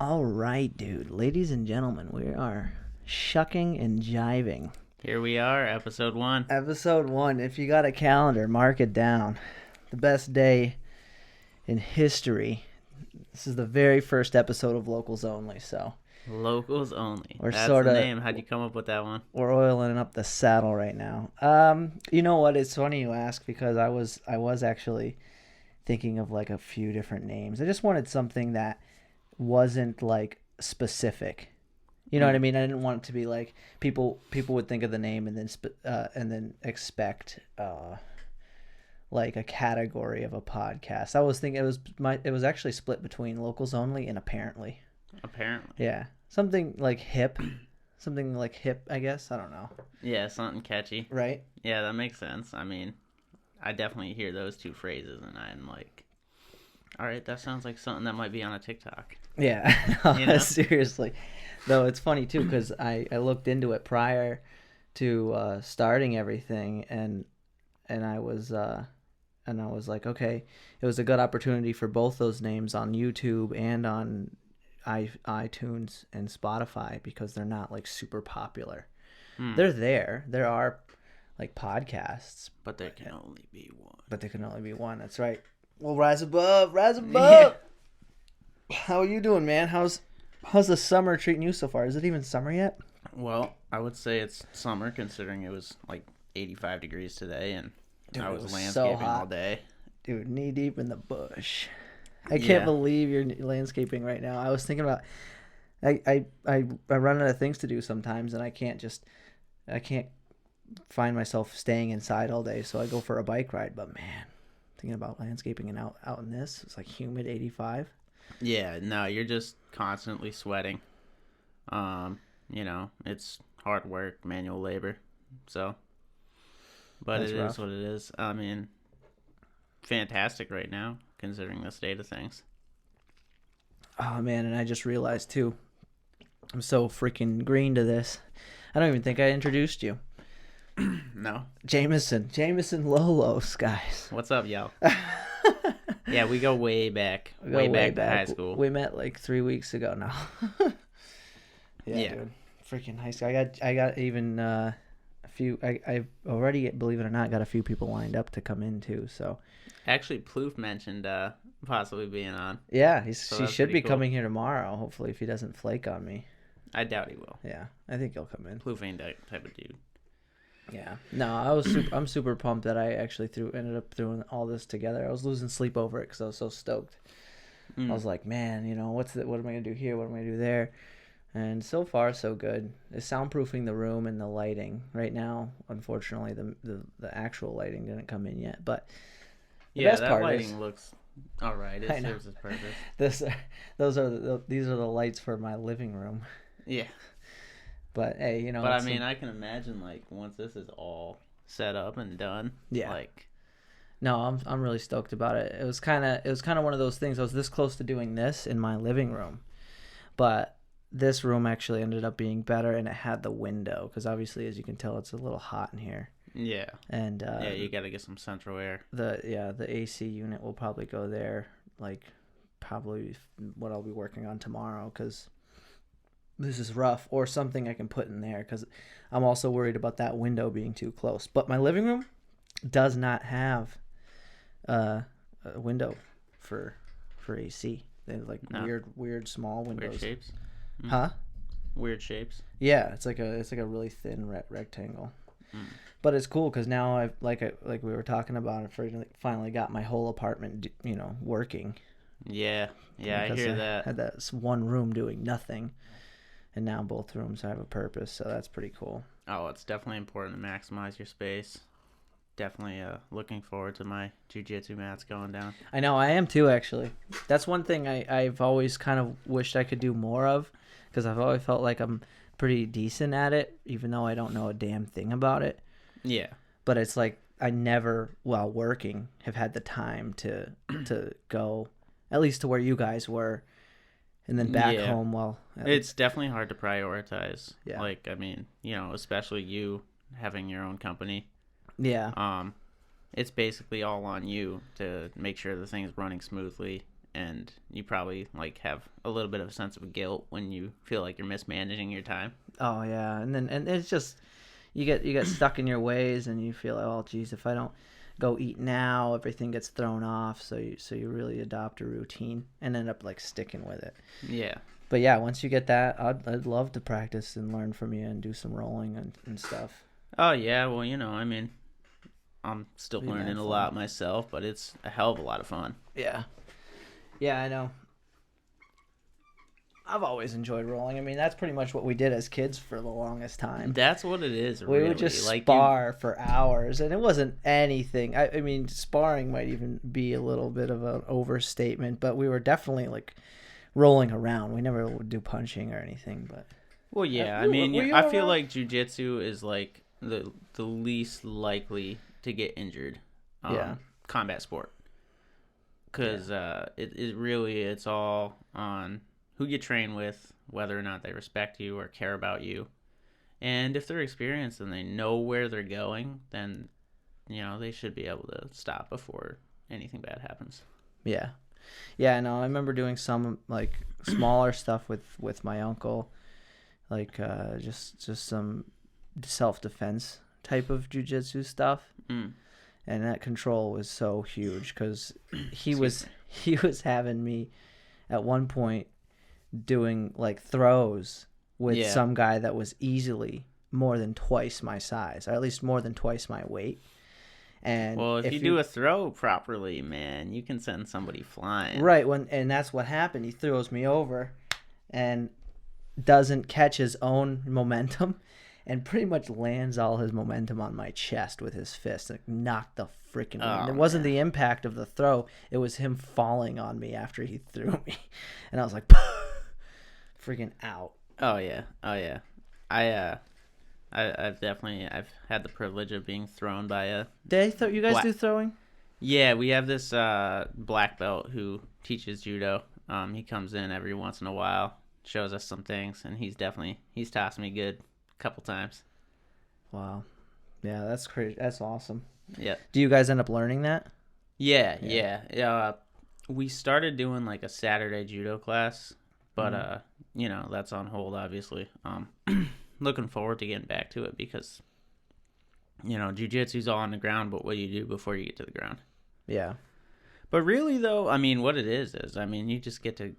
All right, dude. Ladies and gentlemen, we are shucking and jiving. Here we are, episode 1. Episode 1. If you got a calendar, mark it down. The best day in history. This is the very first episode of Locals Only, so Locals only. We're That's sorta- the name. How'd you come up with that one? we're oiling up the saddle right now. You know what? It's funny you ask because I was actually thinking of like a few different names. I just wanted something that wasn't like specific. You know what I mean? I didn't want it to be like people would think of the name and then expect like a category of a podcast. I was thinking it was actually split between Locals Only and Apparently. Apparently. Yeah. Something like hip. Something like hip, I guess. I don't know. Yeah, something catchy. Right? Yeah, that makes sense. I mean, I definitely hear those two phrases and I'm like, all right, that sounds like something that might be on a TikTok. Yeah. No, You know? seriously. Though it's funny too because I looked into it prior to starting everything and I was like, okay, it was a good opportunity for both those names on YouTube and on iTunes and Spotify because they're not like super popular. They're there. There are like podcasts, But there can only be one. but there can only be one. That's right. Well, rise above, rise above. Yeah. How are you doing, man? How's the summer treating you so far? Is it even summer yet? Well, I would say it's summer considering it was like 85 degrees today and Dude, I it was was so landscaping hot. all day. Dude, knee deep in the bush. I Yeah. can't believe you're landscaping right now. I was thinking about I run out of things to do sometimes and I can't find myself staying inside all day, so I go for a bike ride. But man, thinking about landscaping and out in this, it's like humid 85. Yeah, no, you're just constantly sweating. It's hard work, manual labor. So, but That's it rough. is what it is. I mean, fantastic right now considering the state of things. Oh man, and I just realized too, I'm so freaking green to this. I don't even think I introduced you. No. Jameson Lolos, guys. What's up, yo? Yeah, we go way back. We go Way back to high school. We met like 3 weeks ago now. Yeah. Dude. Freaking high school. I got even a few. I've already, believe it or not, got a few people lined up to come in too. So Actually, Plouffe mentioned possibly being on. yeah, he that's should be pretty cool. coming here tomorrow. Hopefully, if he doesn't flake on me. I doubt he will. Yeah, I think he'll come in. Plouffe ain't that type of dude. Yeah. No, I'm super pumped that I actually ended up throwing all this together. I was losing sleep over it because I was so stoked. I was like, man, what am I gonna do here? What am I gonna do there? And so far, so good. It's soundproofing the room and the lighting. Right now, unfortunately, the actual lighting didn't come in yet. But the best that part lighting looks all right. I It know. serves its purpose. these are the lights for my living room. Yeah. But hey, But I mean, I can imagine like once this is all set up and done. Yeah. Like, no, I'm really stoked about it. It was kind of one of those things. I was this close to doing this in my living room, but this room actually ended up being better, and it had the window because obviously, as you can tell, it's a little hot in here. yeah. And Yeah, you got to get some central air. the AC unit will probably go there, like probably what I'll be working on tomorrow because this is rough, or something I can put in there because I'm also worried about that window being too close. But my living room does not have a window for AC. They have like No. weird small windows. Weird shapes. Huh? Weird shapes. Yeah, it's like a really thin rectangle. But it's cool because now I've like we were talking about, I finally got my whole apartment working. Yeah. Yeah, I Because hear that. had that one room doing nothing, and now both rooms have a purpose, so that's pretty cool. Oh, it's definitely important to maximize your space. Definitely looking forward to my jiu-jitsu mats going down. I know, I am too, actually. That's one thing I've always kind of wished I could do more of, because I've always felt like I'm pretty decent at it, even though I don't know a damn thing about it. Yeah. But it's like I never, while working, have had the time to go, at least to where you guys were, and then back Yeah. home. Well, It's definitely hard to prioritize. Yeah. Like, I mean, especially you having your own company. yeah. it's basically all on you to make sure the thing's running smoothly, and you probably like have a little bit of a sense of guilt when you feel like you're mismanaging your time. Oh yeah, and it's just you get stuck in your ways, and you feel like, oh geez, if I don't go eat now, everything gets thrown off. So you really adopt a routine and end up like sticking with it. Yeah. But yeah, once you get that, I'd love to practice and learn from you and do some rolling and stuff. Oh yeah, well, I mean, I'm still Be mad learning a fun. lot myself, but it's a hell of a lot of fun. Yeah. Yeah, I know. I've always enjoyed rolling. I mean, that's pretty much what we did as kids for the longest time. That's what it is, We really. would just like spar for hours, and it wasn't anything. I mean, sparring might even be a little bit of an overstatement, but we were definitely like rolling around. We never would do punching or anything, but Well, yeah, Were I mean, you I feel around? like jujitsu is like the least likely to get injured Yeah. combat sport. Because it really, it's all on who you train with, whether or not they respect you or care about you. And if they're experienced and they know where they're going, then, they should be able to stop before anything bad happens. Yeah. Yeah, no, I remember doing some like smaller stuff with my uncle, like just some self-defense type of jujitsu stuff. Mm. And that control was so huge because he Excuse was me. he was having me at one point doing like throws with Yeah. some guy that was easily more than twice my size, or at least more than twice my weight. And Well, if you do a throw properly, man, you can send somebody flying. right and that's what happened. He throws me over and doesn't catch his own momentum and pretty much lands all his momentum on my chest with his fist. Like knocked the freaking wind. It wasn't the impact of the throw, it was him falling on me after he threw me. And I was like freaking out. Oh yeah. I've had the privilege of being thrown by a You guys Black. do throwing? Yeah, we have this black belt who teaches judo. He comes in every once in a while, shows us some things, and he's tossed me good a couple times. Wow. Yeah, that's crazy. That's awesome. Yeah. Do you guys end up learning that? Yeah. We started doing like a Saturday judo class, but that's on hold obviously. Looking forward to getting back to it because jiu-jitsu's all on the ground, but what do you do before you get to the ground? Yeah. But really, though, I mean, what it is, you just get to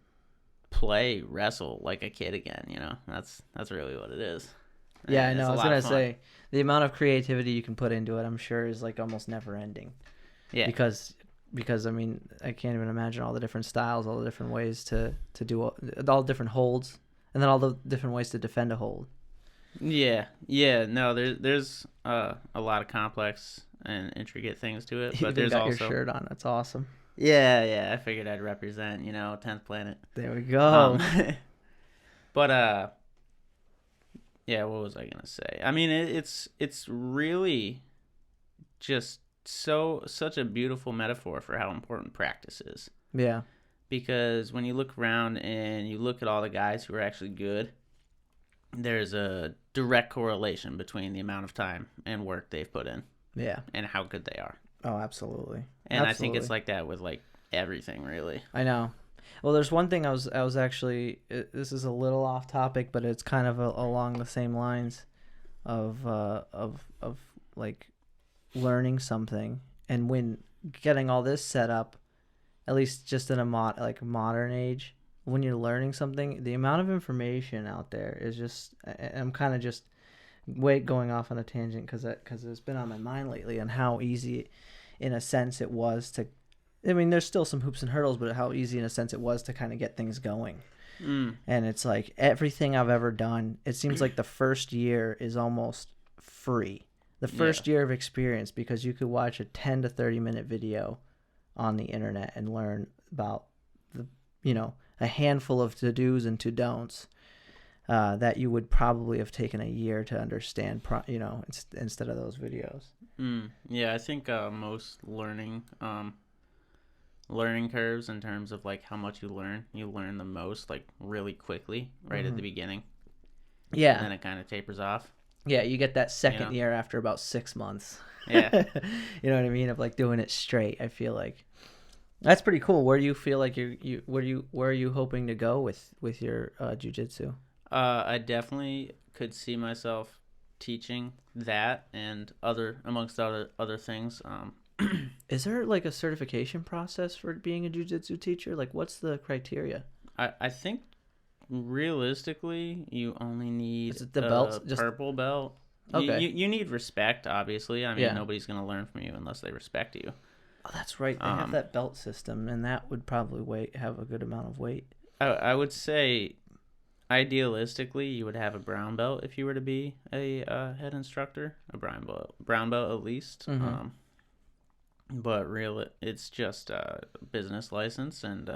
wrestle like a kid again, That's really what it is. Yeah, I And know. it's I a was lot gonna of fun. say the amount of creativity you can put into it, I'm sure, is like almost never ending. Yeah. Because I mean, I can't even imagine all the different styles, all the different ways to do all the different holds, and then all the different ways to defend a hold. Yeah. No, there's a lot of complex and intricate things to it, You but even there's got also your shirt on. That's awesome. Yeah. I figured I'd represent 10th Planet. There we go. But yeah, what was I gonna say? I mean, it's really just such a beautiful metaphor for how important practice is. Yeah. Because when you look around and you look at all the guys who are actually good, there's a direct correlation between the amount of time and work they've put in Yeah. and how good they are. Oh, absolutely. And I think it's like that with like everything, really. I know. Well, there's one thing I was actually. This is a little off topic, but it's kind of along the same lines of like learning something, and when getting all this set up, at least just in a modern age, when you're learning something, the amount of information out there is just. I'm kind of just going off on a tangent because it's been on my mind lately, and how easy, in a sense, it was to. I mean, there's still some hoops and hurdles, but how easy in a sense it was to kind of get things going. Mm. And it's like everything I've ever done, it seems like the first year is almost free. The first year of experience, because you could watch a 10 to 30 minute video on the internet and learn about a handful of to-dos and to-don'ts that you would probably have taken a year to understand, instead of those videos. Yeah, I think most learning curves in terms of like how much you learn the most like really quickly right at the beginning. Yeah. And then it kind of tapers off. Yeah, you get that You second know? year after about 6 months. Yeah. You know what I mean? Of like doing it straight. I feel like that's pretty cool. Where do you feel like where are you hoping to go with your jujitsu? I definitely could see myself teaching that and amongst other things. Is there like a certification process for being a jujitsu teacher? Like, what's the criteria? I think realistically, you only Is need it the belts? a Just purple belt. okay. You need respect, obviously. I mean, Yeah. nobody's gonna learn from you unless they respect you. Oh, that's right. They have Um, that belt system, and that would probably have a good amount of weight. I would say idealistically, you would have a brown belt if you were to be a head instructor, a brown belt at least. Mm-hmm. But it's just a business license and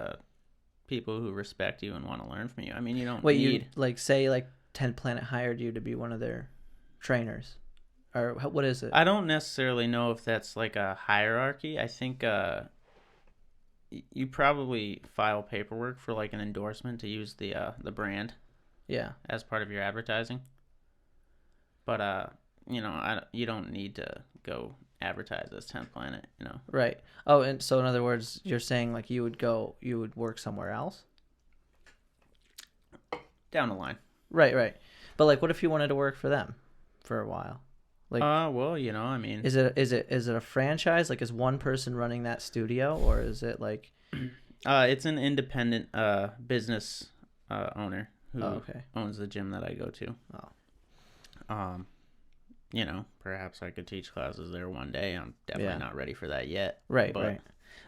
people who respect you and want to learn from you. I mean, you don't Wait, you need. like say like 10 Planet hired you to be one of their trainers, or what is it? I don't necessarily know if that's like a hierarchy. I think you probably file paperwork for like an endorsement to use the brand Yeah. as part of your advertising. But you don't need to go advertise as 10th Planet. Right. Oh, and so in other words, you're saying like you would work somewhere else? Down the line. Right, right. But like, what if you wanted to work for them for a while? Like, Well, I mean, is it a franchise? Like, is one person running that studio, or is it like? it's an independent business owner who Oh, okay. owns the gym that I go to. Oh. Perhaps I could teach classes there one day. I'm definitely Yeah. not ready for that yet. Right, But right.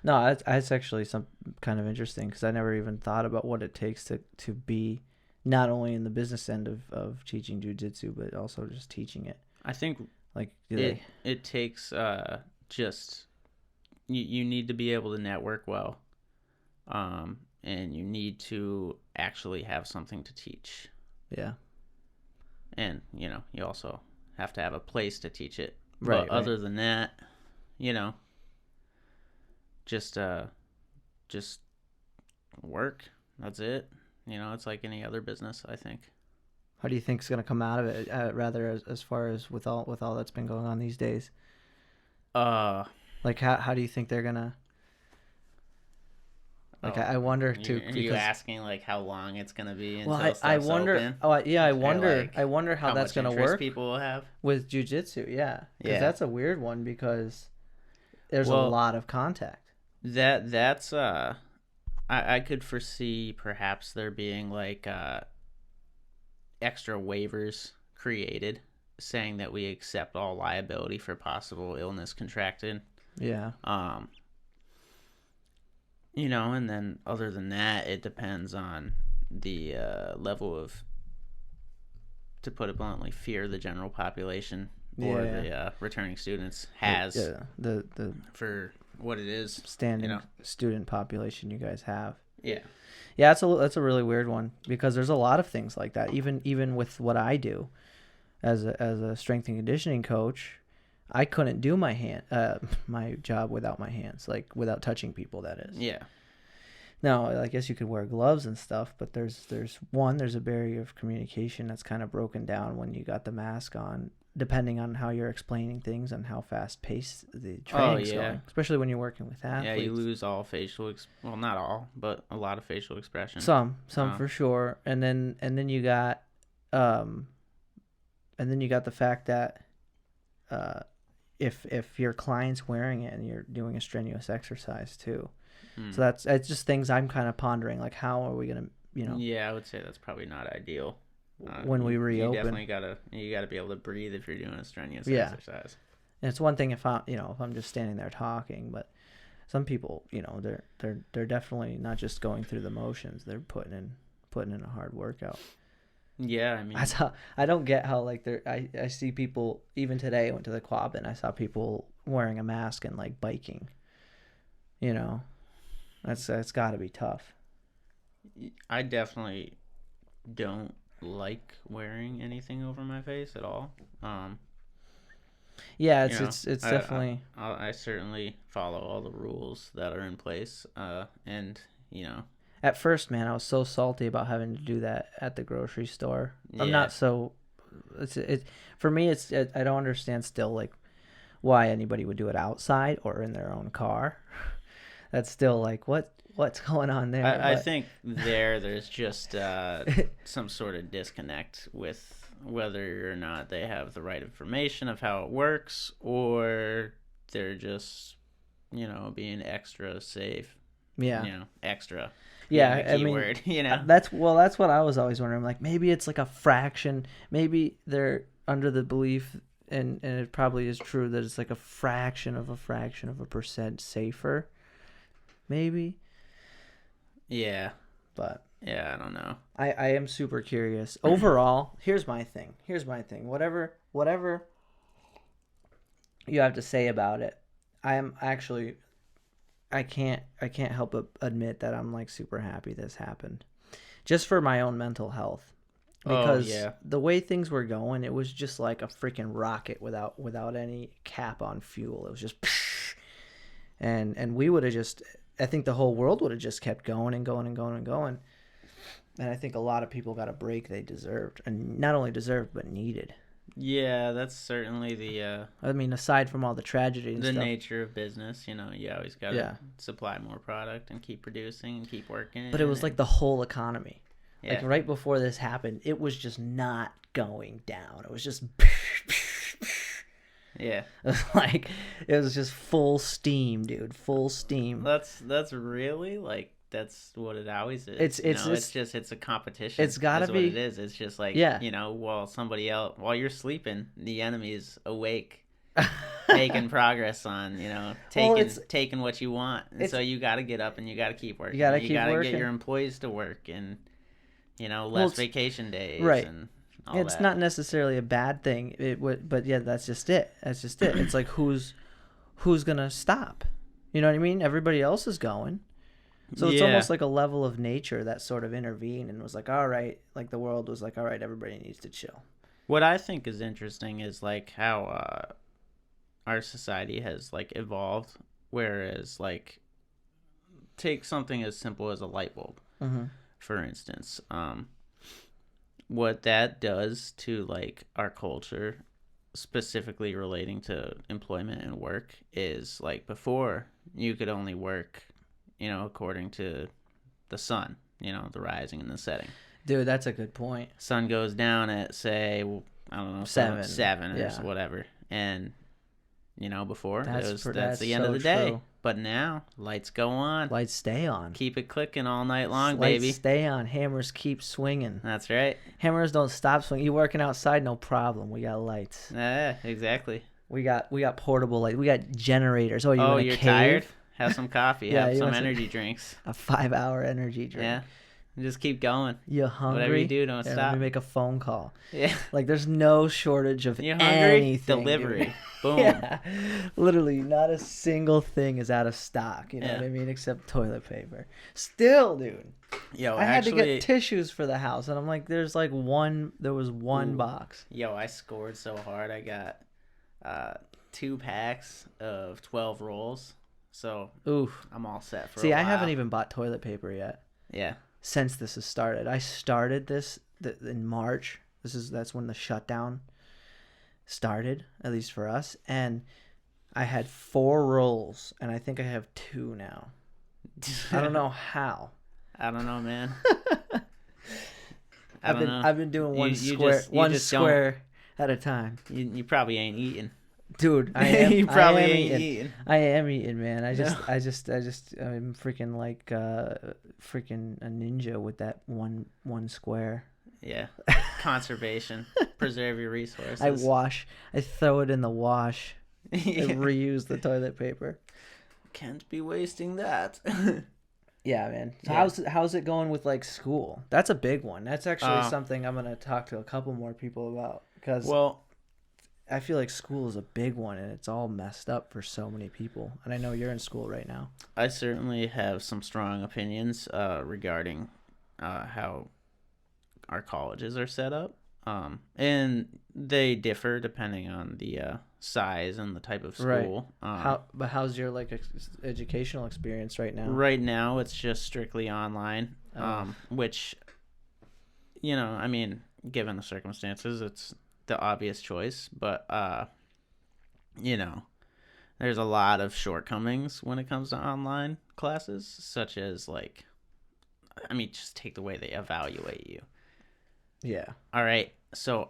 No, that's actually some kind of interesting because I never even thought about what it takes to be not only in the business end of teaching jujitsu, but also just teaching it. I think Like, it takes just you need to be able to network well, and you need to actually have something to teach, yeah. and you also have to have a place to teach it. Right, But right. other than that, you know, just work. That's it. It's like any other business, I think. How do you think it's gonna come out of it? Rather, as far as with all that's been going on these days, Uh, like how do you think they're gonna? Like, oh, I wonder too are you because asking like how long it's gonna be well, until I stuff's wonder. open, Yeah, I or wonder. like I wonder how how that's much gonna interest work people will have? with jujitsu. Yeah, because Yeah. that's a weird one because there's a Well, lot of contact. that's I could foresee perhaps there being like extra waivers created saying that we accept all liability for possible illness contracted. Yeah. And then other than that, it depends on the level of, to put it bluntly, fear the general population or Yeah. the returning students has Yeah. The for what it is. standing student population you guys have. Yeah. Yeah, that's a really weird one because there's a lot of things like that. Even with what I do as a strength and conditioning coach, I couldn't do my job without my hands, like without touching people. That is. Yeah. Now, I guess you could wear gloves and stuff, but there's a barrier of communication that's kind of broken down when you got the mask on, depending on how you're explaining things and how fast paced the training's going, especially when you're working with athletes. Yeah, you lose all facial well, not all, but a lot of facial expression. Some for sure. And then you got the fact that if your client's wearing it and you're doing a strenuous exercise too. So it's just things I'm kind of pondering, like how are we gonna, Yeah, I would say that's probably not ideal. When we reopen. You definitely gotta be able to breathe if you're doing a strenuous Yeah. exercise. And it's one thing if I'm just standing there talking, but some people, they're definitely not just going through the motions. They're putting in a hard workout. Yeah, I mean, I don't get how like I see people, even today I went to the Quab and I saw people wearing a mask and like biking. That's got to be tough. I definitely don't like wearing anything over my face at all. Yeah, it's definitely. I certainly follow all the rules that are in place, and At first, man, I was so salty about having to do that at the grocery store. Yeah. I'm not so It for me. I don't understand still like why anybody would do it outside or in their own car. That's still like what's going on there. I But think there's just some sort of disconnect with whether or not they have the right information of how it works, or they're just, being extra safe. yeah, Extra. yeah. The I key mean, word. that's what I was always wondering. Like maybe it's like a fraction. Maybe they're under the belief, and it probably is true that it's like a fraction of a percent safer. Maybe, Yeah. but Yeah, I don't know. I am super curious. Overall, here's my thing. Whatever you have to say about it, I am actually I can't help but admit that I'm like super happy this happened. Just for my own mental health. Oh, Because yeah. the way things were going, it was just like a freaking rocket without any cap on fuel. It was just and we would have just I think the whole world would have just kept going and going and going and going. And I think a lot of people got a break they deserved, and not only deserved but needed. Yeah, that's certainly the I mean, aside from all the tragedy and the stuff. nature of business. You always got to Yeah. supply more product and keep producing and keep working. But it was like the whole economy. Yeah. Like right before this happened, it was just not going down. It was just Yeah. it was just full steam, dude. Full steam. That's really like that's what it always is. It's a competition. It's gotta is be. what it is. It's just like while somebody else while you're sleeping, the enemy is awake, making progress on taking what you want. And so you got to get up and you got to keep working. You got to get your employees to work and less vacation days. Right. And it's not necessarily a bad thing. But yeah, that's just it. It's like who's gonna stop? You know what I mean? Everybody else is going. So it's almost like a level of nature that sort of intervened and was like, all right, like the world was like, all right, everybody needs to chill. What I think is interesting is like how our society has like evolved, whereas like take something as simple as a light bulb, for instance. What that does to like our culture, specifically relating to employment and work, is like before you could only work according to the sun, the rising and the setting. Dude, that's a good point. Sun goes down at, say, I don't know, 7 or whatever. And, before, that's the end of the day. True. But now, lights go on. Lights stay on. Keep it clicking all night long, lights baby. Stay on. Hammers keep swinging. That's right. Hammers don't stop swinging. You working outside, no problem. We got lights. Yeah, exactly. We got portable lights. We got generators. Oh, you're tired? Have some coffee. Have some energy drinks. A 5-hour energy drink. Yeah. Just keep going. You hungry? Whatever you do, don't stop. Let me make a phone call. Yeah. Like there's no shortage of you hungry? anything. Delivery. Dude. Boom. Yeah. Literally, not a single thing is out of stock. You know what I mean? Except toilet paper. Still, dude. I had to get tissues for the house, and I'm like, there was one box. Yo, I scored so hard. I got 2 packs of 12 rolls. So, I'm all set for a while. I haven't even bought toilet paper yet. Yeah. Since this has started. I started this in March. That's when the shutdown started, at least for us. And I had 4 rolls, and I think I have 2 now. I don't know how. I don't know, man. I've been doing one square at a time. You probably ain't eating. Dude, I am. You probably ain't eating. I am eating, man. I'm freaking like freaking a ninja with that one square. Yeah, conservation. Preserve your resources. I throw it in the wash. I reuse the toilet paper. Can't be wasting that. Yeah, man. So how's it going with like school? That's a big one. That's actually something I'm gonna talk to a couple more people about because I feel like school is a big one, and it's all messed up for so many people. And I know you're in school right now. I certainly have some strong opinions regarding how our colleges are set up. And they differ depending on the size and the type of school. Right. How's your like educational experience right now? Right now, it's just strictly online, which, I mean, given the circumstances, it's the obvious choice. But you know, there's a lot of shortcomings when it comes to online classes, such as like, I mean, just take the way they evaluate you. Yeah. All right, so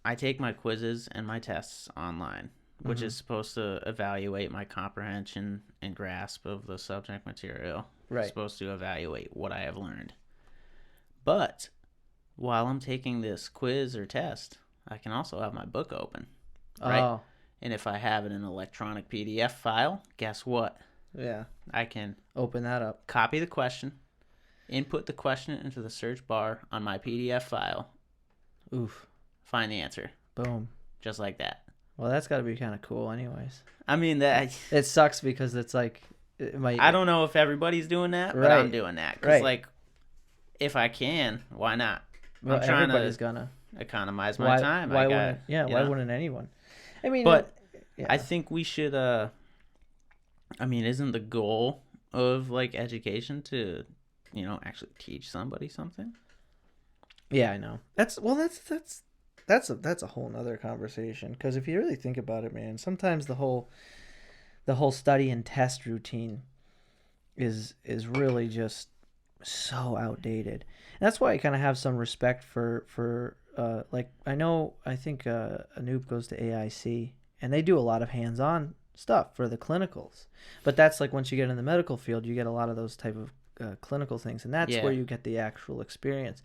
I take my quizzes and my tests online, which is supposed to evaluate my comprehension and grasp of the subject material. Right. It's supposed to evaluate what I have learned. But while I'm taking this quiz or test, I can also have my book open, right? Oh, And if I have it in an electronic PDF file, guess what? yeah. I can Open that up. copy the question, input the question into the search bar on my PDF file, Oof. find the answer, Boom. just like that. Well, that's got to be kind of cool anyways. I mean, that It sucks because it's like it might. I don't know if everybody's doing that, but Right. I'm doing that because, Right. like, if I can, why not? Well, I'm trying everybody's to gonna. economize my time. Why I wouldn't? Yeah. you Why know? wouldn't anyone? I mean, But yeah. I think we should. I mean, isn't the goal of like education to, actually teach somebody something? Yeah, I know. That's a whole nother conversation because if you really think about it, man, sometimes the whole study and test routine is really just so outdated. And that's why I kind of have some respect for like I think Anoop goes to AIC and they do a lot of hands-on stuff for the clinicals. But that's like once you get in the medical field, you get a lot of those type of clinical things, and that's where you get the actual experience.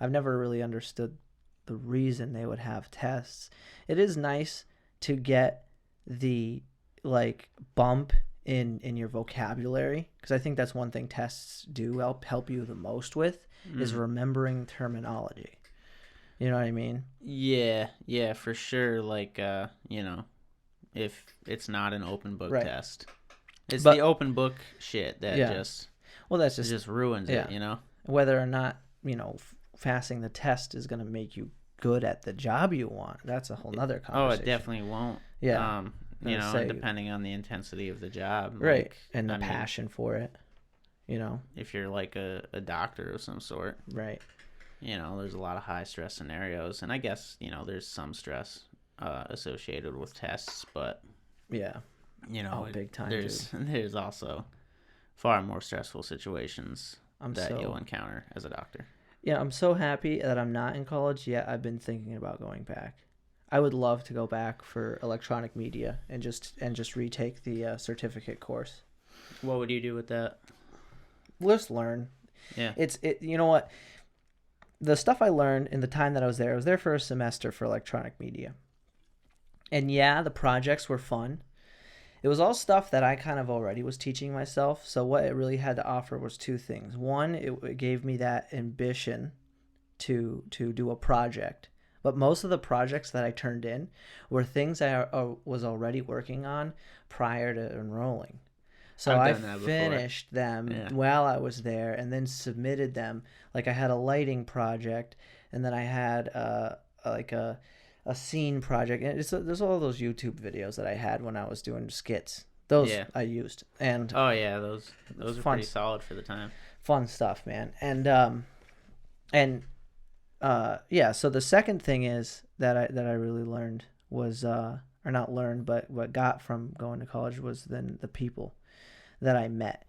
I've never really understood the reason they would have tests. It is nice to get the like bump in your vocabulary because I think that's one thing tests do help you the most with is remembering terminology. You know what I mean? Yeah, for sure. Like, if it's not an open book test, it's the open book shit that just ruins it. Whether or not passing the test is going to make you good at the job you want. That's a whole nother conversation. Oh, it definitely won't. Yeah. Depending on the intensity of the job. Right. Like, and the passion for it. If you're like a doctor of some sort. Right. There's a lot of high stress scenarios. And I guess, there's some stress associated with tests. But, yeah. Big time, there's also far more stressful situations you'll encounter as a doctor. Yeah, I'm so happy that I'm not in college yet. I've been thinking about going back. I would love to go back for electronic media and just retake the certificate course. What would you do with that? Let's learn. Yeah. You know what? The stuff I learned in the time that I was there for a semester for electronic media. And yeah, the projects were fun. It was all stuff that I kind of already was teaching myself. So what it really had to offer was two things. One, it gave me that ambition to do a project. But most of the projects that I turned in were things I was already working on prior to enrolling. So I finished them while I was there and then submitted them. Like I had a lighting project and then I had a scene project. And there's all those YouTube videos that I had when I was doing skits. Those I used. And oh yeah, those are pretty solid for the time. Fun stuff, man. So the second thing is that I really learned was or not learned, but what got from going to college was then the people that I met.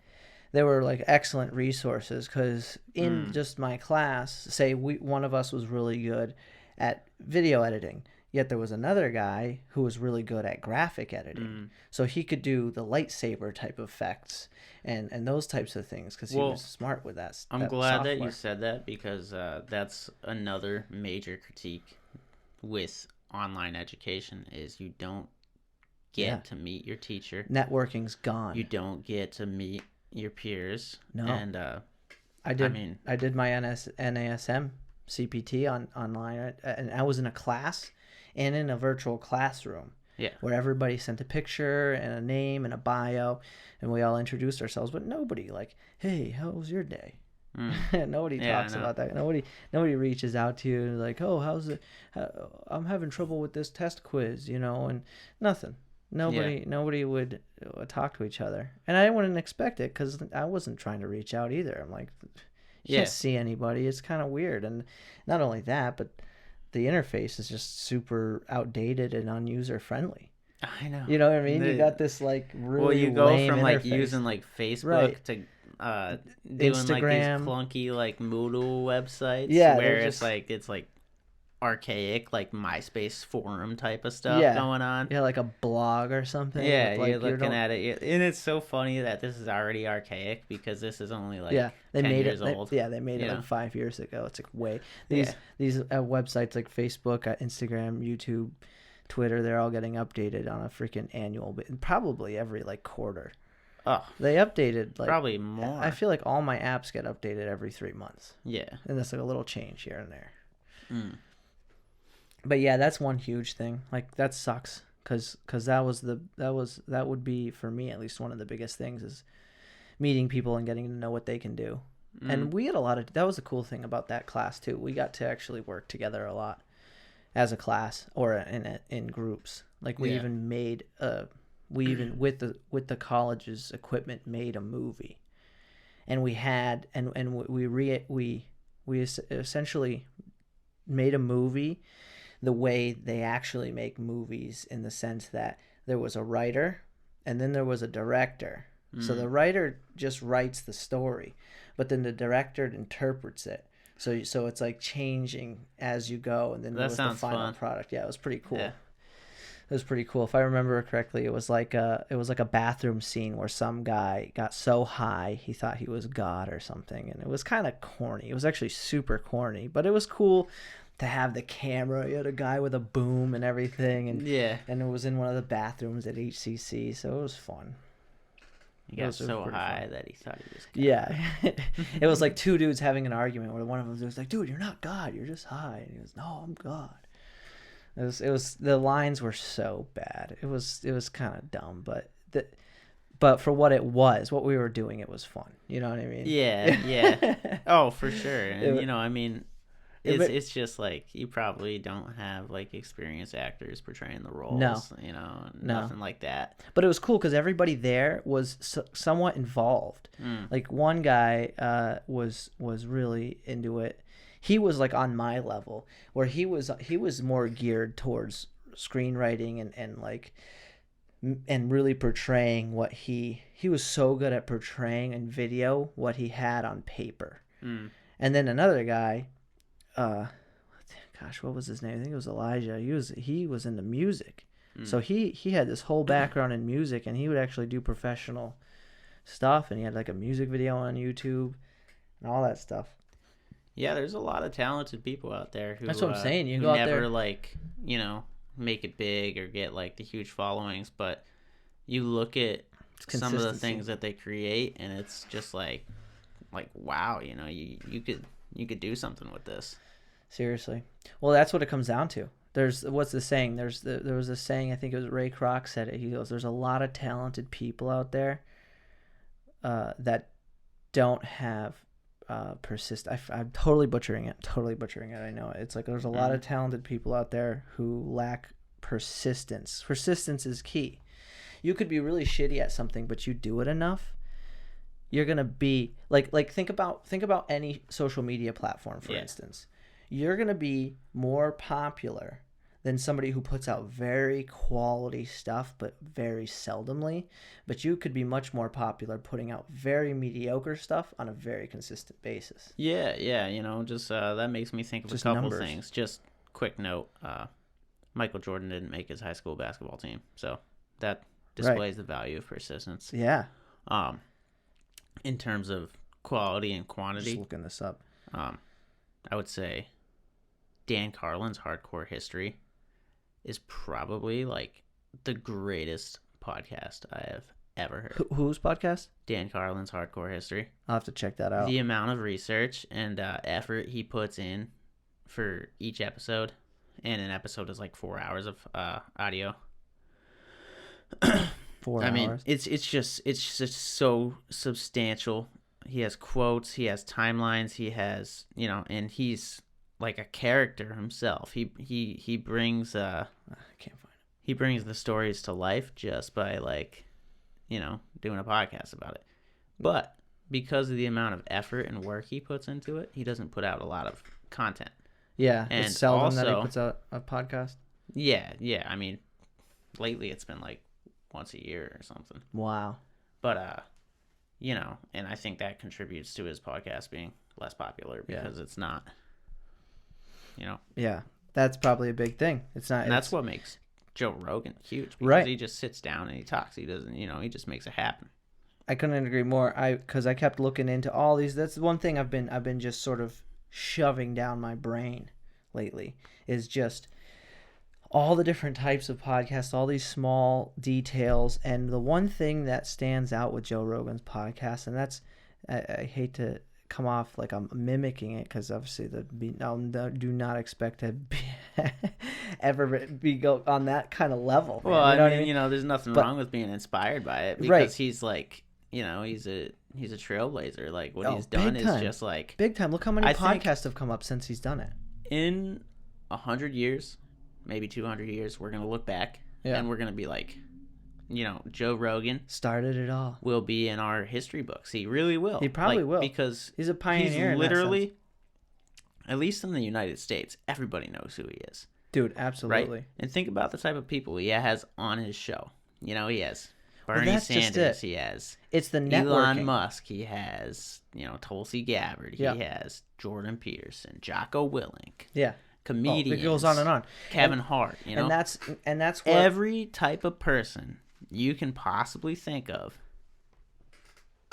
They were like excellent resources because in just my class, say one of us was really good at video editing, yet there was another guy who was really good at graphic editing. So he could do the lightsaber type effects and those types of things because he was smart with that. I'm glad that you said that because that's another major critique with online education is you don't get to meet your teacher. Networking's gone. You don't get to meet your peers. No. And I did my NASM CPT online, and I was in a class and in a virtual classroom. Yeah. Where everybody sent a picture and a name and a bio, and we all introduced ourselves, but nobody like, hey, how was your day? Nobody talks about that. Nobody reaches out to you like, oh, how's it? I'm having trouble with this test quiz, and nothing. Nobody would talk to each other, and I wouldn't expect it because I wasn't trying to reach out either. I'm like, You can't see anybody. It's kind of weird. And not only that, but the interface is just super outdated and unuser friendly. I know. You know what I mean? You got this like really well, you go lame from like interface. using like Facebook Right. to doing like these Instagram. clunky like Moodle websites Yeah, where they're it's like archaic like MySpace forum type of stuff yeah, going on. yeah, like a blog or something. Yeah, With like you're looking at it, and it's so funny that this is already archaic because this is only like yeah, they 10 made years it. old. They made it you like know? 5 years ago. It's like way Yeah. these websites like Facebook, Instagram, YouTube, Twitter. They're all getting updated on a freaking annual, probably every like quarter. Oh, They updated like probably more. I feel like all my apps get updated every 3 months. Yeah. And there's like a little change here and there. Mm. But yeah, that's one huge thing. Like that sucks because that would be for me at least one of the biggest things is meeting people and getting to know what they can do. And we had a lot of that was the cool thing about that class too. We got to actually work together a lot as a class or in groups. Like we even made we even with the college's equipment made a movie. And we had and we essentially made a movie the way they actually make movies in the sense that there was a writer and then there was a director. So the writer just writes the story, but then the director interprets it. So it's like changing as you go, and then that it was the final fun. product. Yeah, it was pretty cool. Yeah. It was pretty cool. If I remember correctly, it was like a bathroom scene where some guy got so high he thought he was God or something, and it was kind of corny. It was actually super corny, but it was cool to have the camera. You had a guy with a boom and everything, and and it was in one of the bathrooms at HCC, so it was fun. He got so high that he thought he was God. Yeah. It was like two dudes having an argument where one of them was like, "Dude, you're not God, you're just high," and he goes, "No, I'm God." It was the lines were so bad. It was kind of dumb, but for what it was, what we were doing, it was fun. You know what I mean? Yeah. Oh, for sure. And I mean, it's just like you probably don't have like experienced actors portraying the roles. No. Nothing like that. But it was cool because everybody there was somewhat involved. Like one guy was really into it. He was like on my level, where he was more geared towards screenwriting and really portraying what he was so good at portraying in video what he had on paper. And then another guy, gosh, what was his name? I think it was Elijah. He was into music, so he had this whole background in music, and he would actually do professional stuff, and he had like a music video on YouTube and all that stuff. Yeah, there's a lot of talented people out there who that's what I'm saying. You who go out never there, like make it big or get like the huge followings, but you look at some of the things that they create, and it's just like wow, you could do something with this. Seriously. Well, that's what it comes down to. What's the saying? There was a saying, I think it was Ray Kroc said it. He goes, "There's a lot of talented people out there that don't have persist." I'm totally butchering it. I know it. It's like there's a lot of talented people out there who lack persistence. Persistence is key. You could be really shitty at something, but you do it enough, you're gonna be like think about any social media platform, for instance. You're gonna be more popular than somebody who puts out very quality stuff but very seldomly. But you could be much more popular putting out very mediocre stuff on a very consistent basis. Yeah, just that makes me think of just a couple things. Just quick note, Michael Jordan didn't make his high school basketball team, so that displays the value of persistence. Yeah. In terms of quality and quantity, just looking this up, I would say Dan Carlin's Hardcore History is probably like the greatest podcast I have ever heard. Whose podcast? Dan Carlin's Hardcore History. I'll have to check that out. The amount of research and effort he puts in for each episode, and an episode is like 4 hours of audio. 4 hours. I mean, it's just so substantial. He has quotes, he has timelines, he has and he's like a character himself. He brings I can't find it. He brings the stories to life just by doing a podcast about it. But because of the amount of effort and work he puts into it, he doesn't put out a lot of content. Yeah, And it's seldom also, that he puts out a podcast. Yeah. I mean, lately it's been like once a year or something. Wow. But you know, and I think that contributes to his podcast being less popular because it's not, you know. Yeah, that's probably a big thing. It's not. And that's what makes Joe Rogan huge, because Right. he just sits down and he talks. He doesn't, you know, he just makes it happen. I couldn't agree more. Because I kept looking into all these. That's one thing I've been just sort of shoving down my brain lately, is just all the different types of podcasts, all these small details. And the one thing that stands out with Joe Rogan's podcast, and that's, I hate to come off like I'm mimicking it, because obviously do not expect to be ever go on that kind of level. Man. Well, You know I what mean, you know, there's nothing wrong with being inspired by it, because Right. he's like, you know, he's a trailblazer. Like, what he's big done is time. just like Big time. Look how many I think- podcasts have come up since he's done it. in 100 years, maybe 200 years, we're gonna look back and we're gonna be like, you know, Joe Rogan Started it all. will be in our history books. He really will. He probably will. Because He's a pioneer. he's in that literally, sense. at least in the United States, everybody knows who he is. Dude, absolutely. Right? And think about the type of people he has on his show. You know, he has Bernie that's just Sanders. it. He has It's the networking. Elon Musk. He has, you know, Tulsi Gabbard. He Yeah. has Jordan Peterson, Jocko Willink, Yeah. comedians. It goes on and on. Kevin Hart. You know, And that's what every type of person you can possibly think of,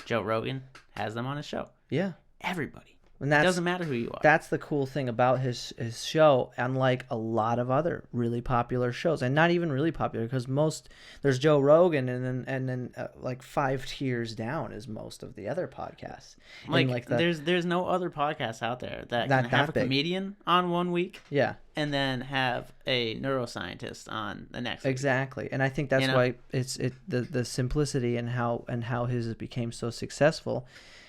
Joe Rogan has them on his show. Yeah. Everybody. And It doesn't matter who you are. That's the cool thing about his show, unlike a lot of other really popular shows, and not even really popular, because there's Joe Rogan, and then like 5 tiers down is most of the other podcasts. There's no other podcast out there that can have a big. comedian on one week Yeah, and then have a neuroscientist on the next week. exactly. And I think that's why the simplicity and how his became so successful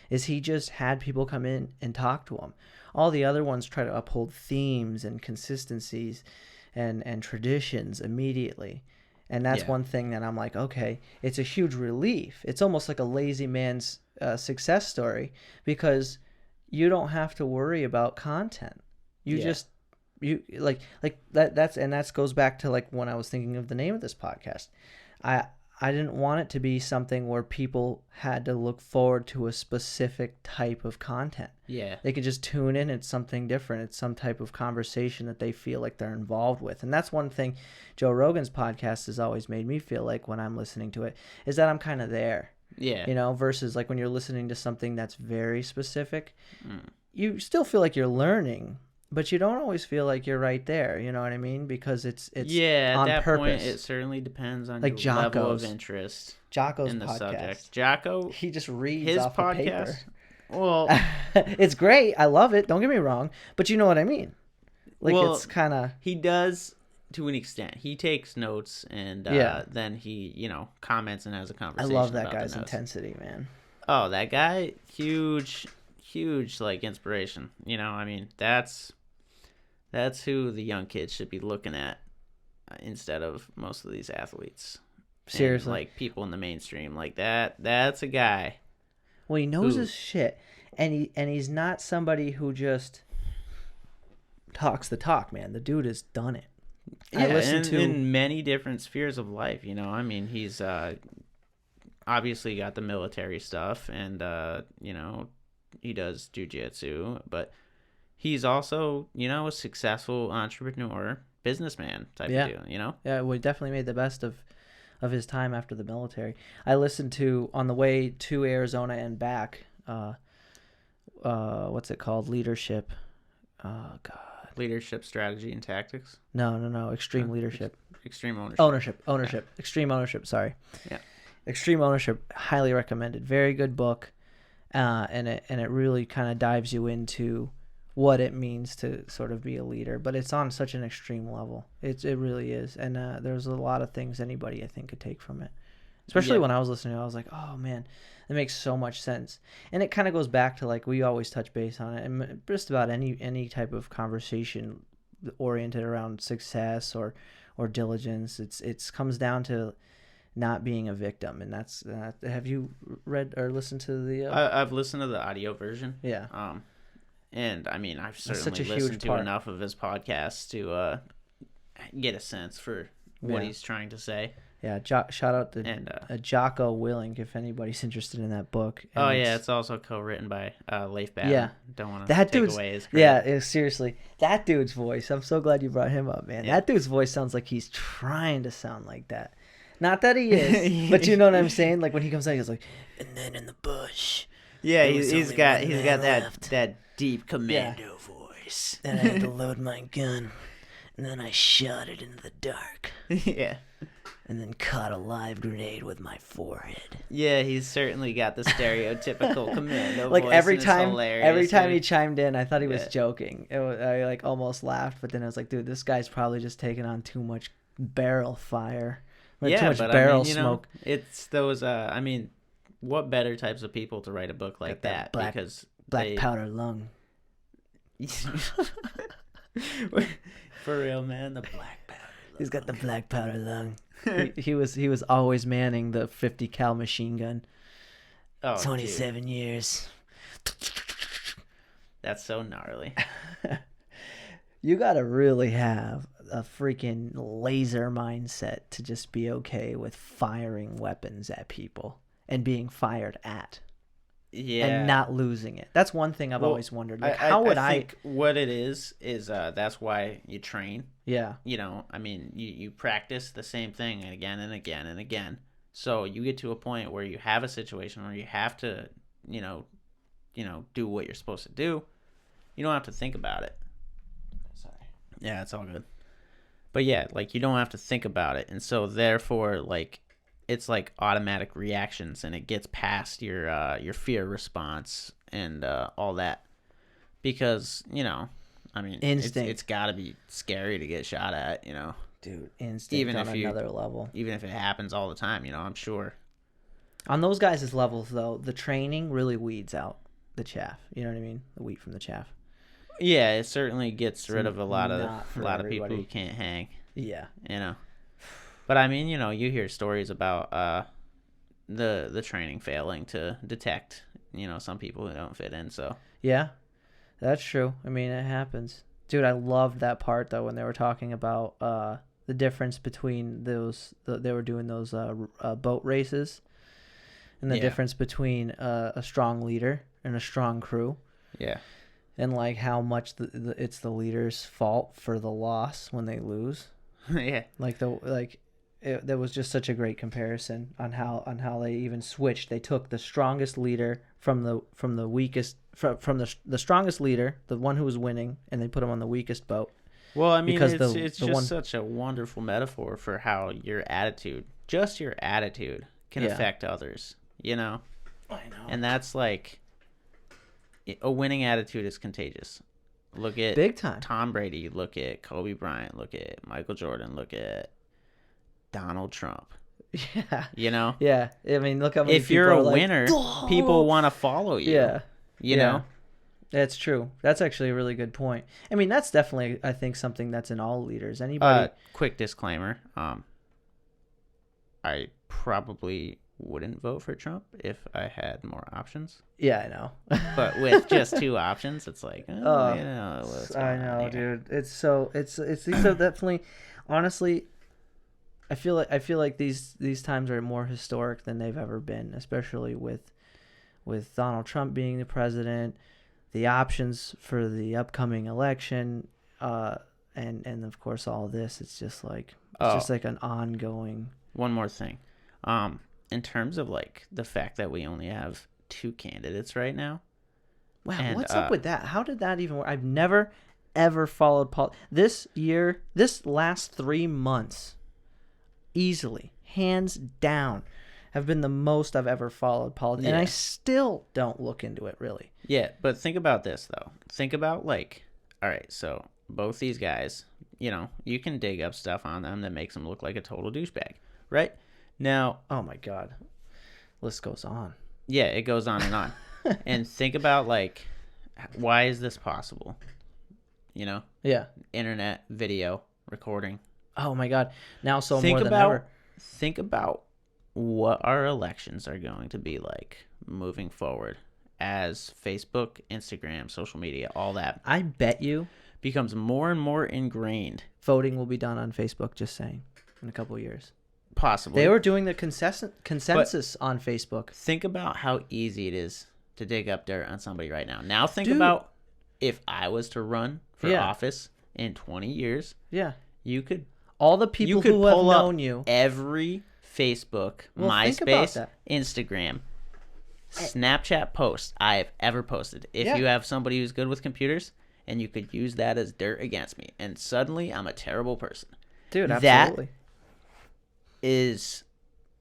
is he just had people come in and talk to him. All the other ones try to uphold themes and consistencies and traditions immediately. And that's one thing that I'm like, okay, it's a huge relief. It's almost like a lazy man's success story, because you don't have to worry about content. You like that goes back to like when I was thinking of the name of this podcast. I didn't want it to be something where people had to look forward to a specific type of content. Yeah. They could just tune in. It's something different. It's some type of conversation that they feel like they're involved with. And that's one thing Joe Rogan's podcast has always made me feel like when I'm listening to it, is that I'm kind of there. Yeah. You know, versus like when you're listening to something that's very specific, you still feel like you're learning, but you don't always feel like you're right there. You know what I mean? Because it's at on that purpose. point, it certainly depends on Like your level Jocko's. of interest Jocko's in the podcast. subject. Jocko, He just reads his off podcast. of paper. Well, It's great. I love it. Don't get me wrong. But you know what I mean. Like, it's kind of... he does to an extent. He takes notes and then he, you know, comments and has a I conversation. love that about the guy's notes. intensity, man. Oh, that guy, huge like inspiration. You know, I mean, that's who the young kids should be looking at instead of most of these athletes. Seriously. And, like, people in the mainstream like that. That's a guy. Well, he knows his shit, and he's not somebody who just talks the talk, man. The dude has done it. Yeah, in many different spheres of life, you know. I mean, he's obviously got the military stuff, and you know, he does jujitsu, but he's also, you know, a successful entrepreneur, businessman type of deal, you know. Yeah, we definitely made the best of his time after the military. I listened to, on the way to Arizona and back, what's it called? Leadership. Oh, God. Leadership, strategy, and tactics. No. Extreme leadership. Extreme ownership. Ownership. Yeah. Extreme ownership. Sorry. Yeah. Extreme ownership. Highly recommended. Very good book, and it really kind of dives you into what it means to sort of be a leader, but it's on such an extreme level. It really is, and there's a lot of things anybody I think could take from it. Especially when I was listening, I was like, oh man, it makes so much sense. And it kind of goes back to, like, we always touch base on it, and just about any type of conversation oriented around success or diligence. It's comes down to not being a victim, and that's have you read or listened to the I've listened to the audio version. yeah, And I mean, I've that's such certainly a huge listened to part. enough of his podcasts to get a sense for what he's trying to say. Yeah, shout out to And Jocko Willink if anybody's interested in that book. And oh yeah, it's also co-written by Leif Batten. Yeah. Don't want to that take dude's away his credit. seriously, that dude's voice. I'm so glad you brought him up, man. Yeah. That dude's voice sounds like he's trying to sound like that. Not that he is, but you know what I'm saying. Like when he comes out, he goes like, and then in the bush. Yeah, there was he's only got one man that left. that deep commando voice. Then I had to load my gun, and then I shot it into the dark, Yeah. and then caught a live grenade with my forehead. Yeah, he's certainly got the stereotypical commando Like voice. every and it's time hilarious, he dude. chimed in, I thought he was Yeah. joking. I like almost laughed, but then I was like, dude, this guy's probably just taking on too much barrel fire, like too much but barrel I mean, smoke. It's those. I mean, what better types of people to write a book like Got that that? Because Black powder lung. For real, man, the black powder. He's got the black powder lung. he was always manning the 50 cal machine gun. Oh, 27 years. That's so gnarly. You gotta really have a freaking laser mindset to just be okay with firing weapons at people and being fired at Yeah. and not losing it. That's one thing I've Well, always wondered. Like, how would I think what it is that's why you train. Yeah. You know, I mean, you practice the same thing again and again and again. So you get to a point where you have a situation where you have to, you know, do what you're supposed to do. You don't have to think about it. Sorry. Yeah, it's all good. But yeah, like you don't have to think about it. And so therefore, like, it's like automatic reactions and it gets past your fear response and all that. Because, you know, I mean, Instinct. it's got to be scary to get shot at, you know. Dude, instinct Even on if you- another level. Even if it happens all the time, you know, I'm sure. On those guys' levels, though, the training really weeds out the chaff. You know what I mean? The wheat from the chaff. Yeah, it certainly gets It's rid of a lot not for of people everybody. who can't hang, Yeah. you know. But I mean, you know, you hear stories about the training failing to detect, you know, some people who don't fit in. So Yeah, that's true. I mean, it happens. Dude, I loved that part, though, when they were talking about the difference between they were doing those boat races and the Yeah. difference between a strong leader and a strong crew. yeah, And, like, how much it's the leader's fault for the loss when they lose. yeah, There was just such a great comparison on how they even switched. They took the strongest leader from the weakest from the strongest leader, the one who was winning, and they put him on the weakest boat. Well, I mean, Because it's the just one- such a wonderful metaphor for how your attitude, just your attitude, can Yeah. affect others. You know, I know. and that's like a winning attitude is contagious. Look at Big time. Tom Brady. Look at Kobe Bryant. Look at Michael Jordan. Look at Donald Trump. Yeah. You know, Yeah. I mean, look how many if you're people a are like, winner, "Oh!" people want to follow you. Yeah. You Yeah. know. That's true. That's actually a really good point. I mean, that's definitely, I think, something that's in all leaders. Anybody. Quick disclaimer. I probably wouldn't vote for Trump if I had more options. Yeah, I know. But with just two options, it's like, you Oh, know, what's I going on know, here? dude. It's these are definitely, honestly, I feel like these times are more historic than they've ever been, especially with Donald Trump being the president, the options for the upcoming election, and of course all of this. It's just like an ongoing. One more thing. In terms of like the fact that we only have two candidates right now. Wow, And, what's up with that? How did that even work? I've never ever followed this last 3 months, easily, hands down, have been the most I've ever followed politics, and I Yeah. still don't look into it really. Yeah, but think about this though. Think about like, all right, so both these guys, you know, you can dig up stuff on them that makes them look like a total douchebag, right? Now, Oh my God, list goes on. yeah, it goes on and on. And think about like, why is this possible? You know, Yeah. internet, video, recording. Oh my God. Now so think more than about ever. think about what our elections are going to be like moving forward as Facebook, Instagram, social media, all that I bet you becomes more and more ingrained. voting will be done on Facebook, just saying, in a couple of years. Possibly. They were doing the consensus on Facebook. Think about how easy it is to dig up dirt on somebody right now. Now think Dude. about if I was to run for Yeah. office in 20 years, Yeah. you could All the people could who have pull up known you. every Facebook, Well, think about MySpace, that. Instagram, Snapchat post I have ever posted. If Yeah. you have somebody who's good with computers, and you could use that as dirt against me, and suddenly I'm a terrible person. Dude, That absolutely. is,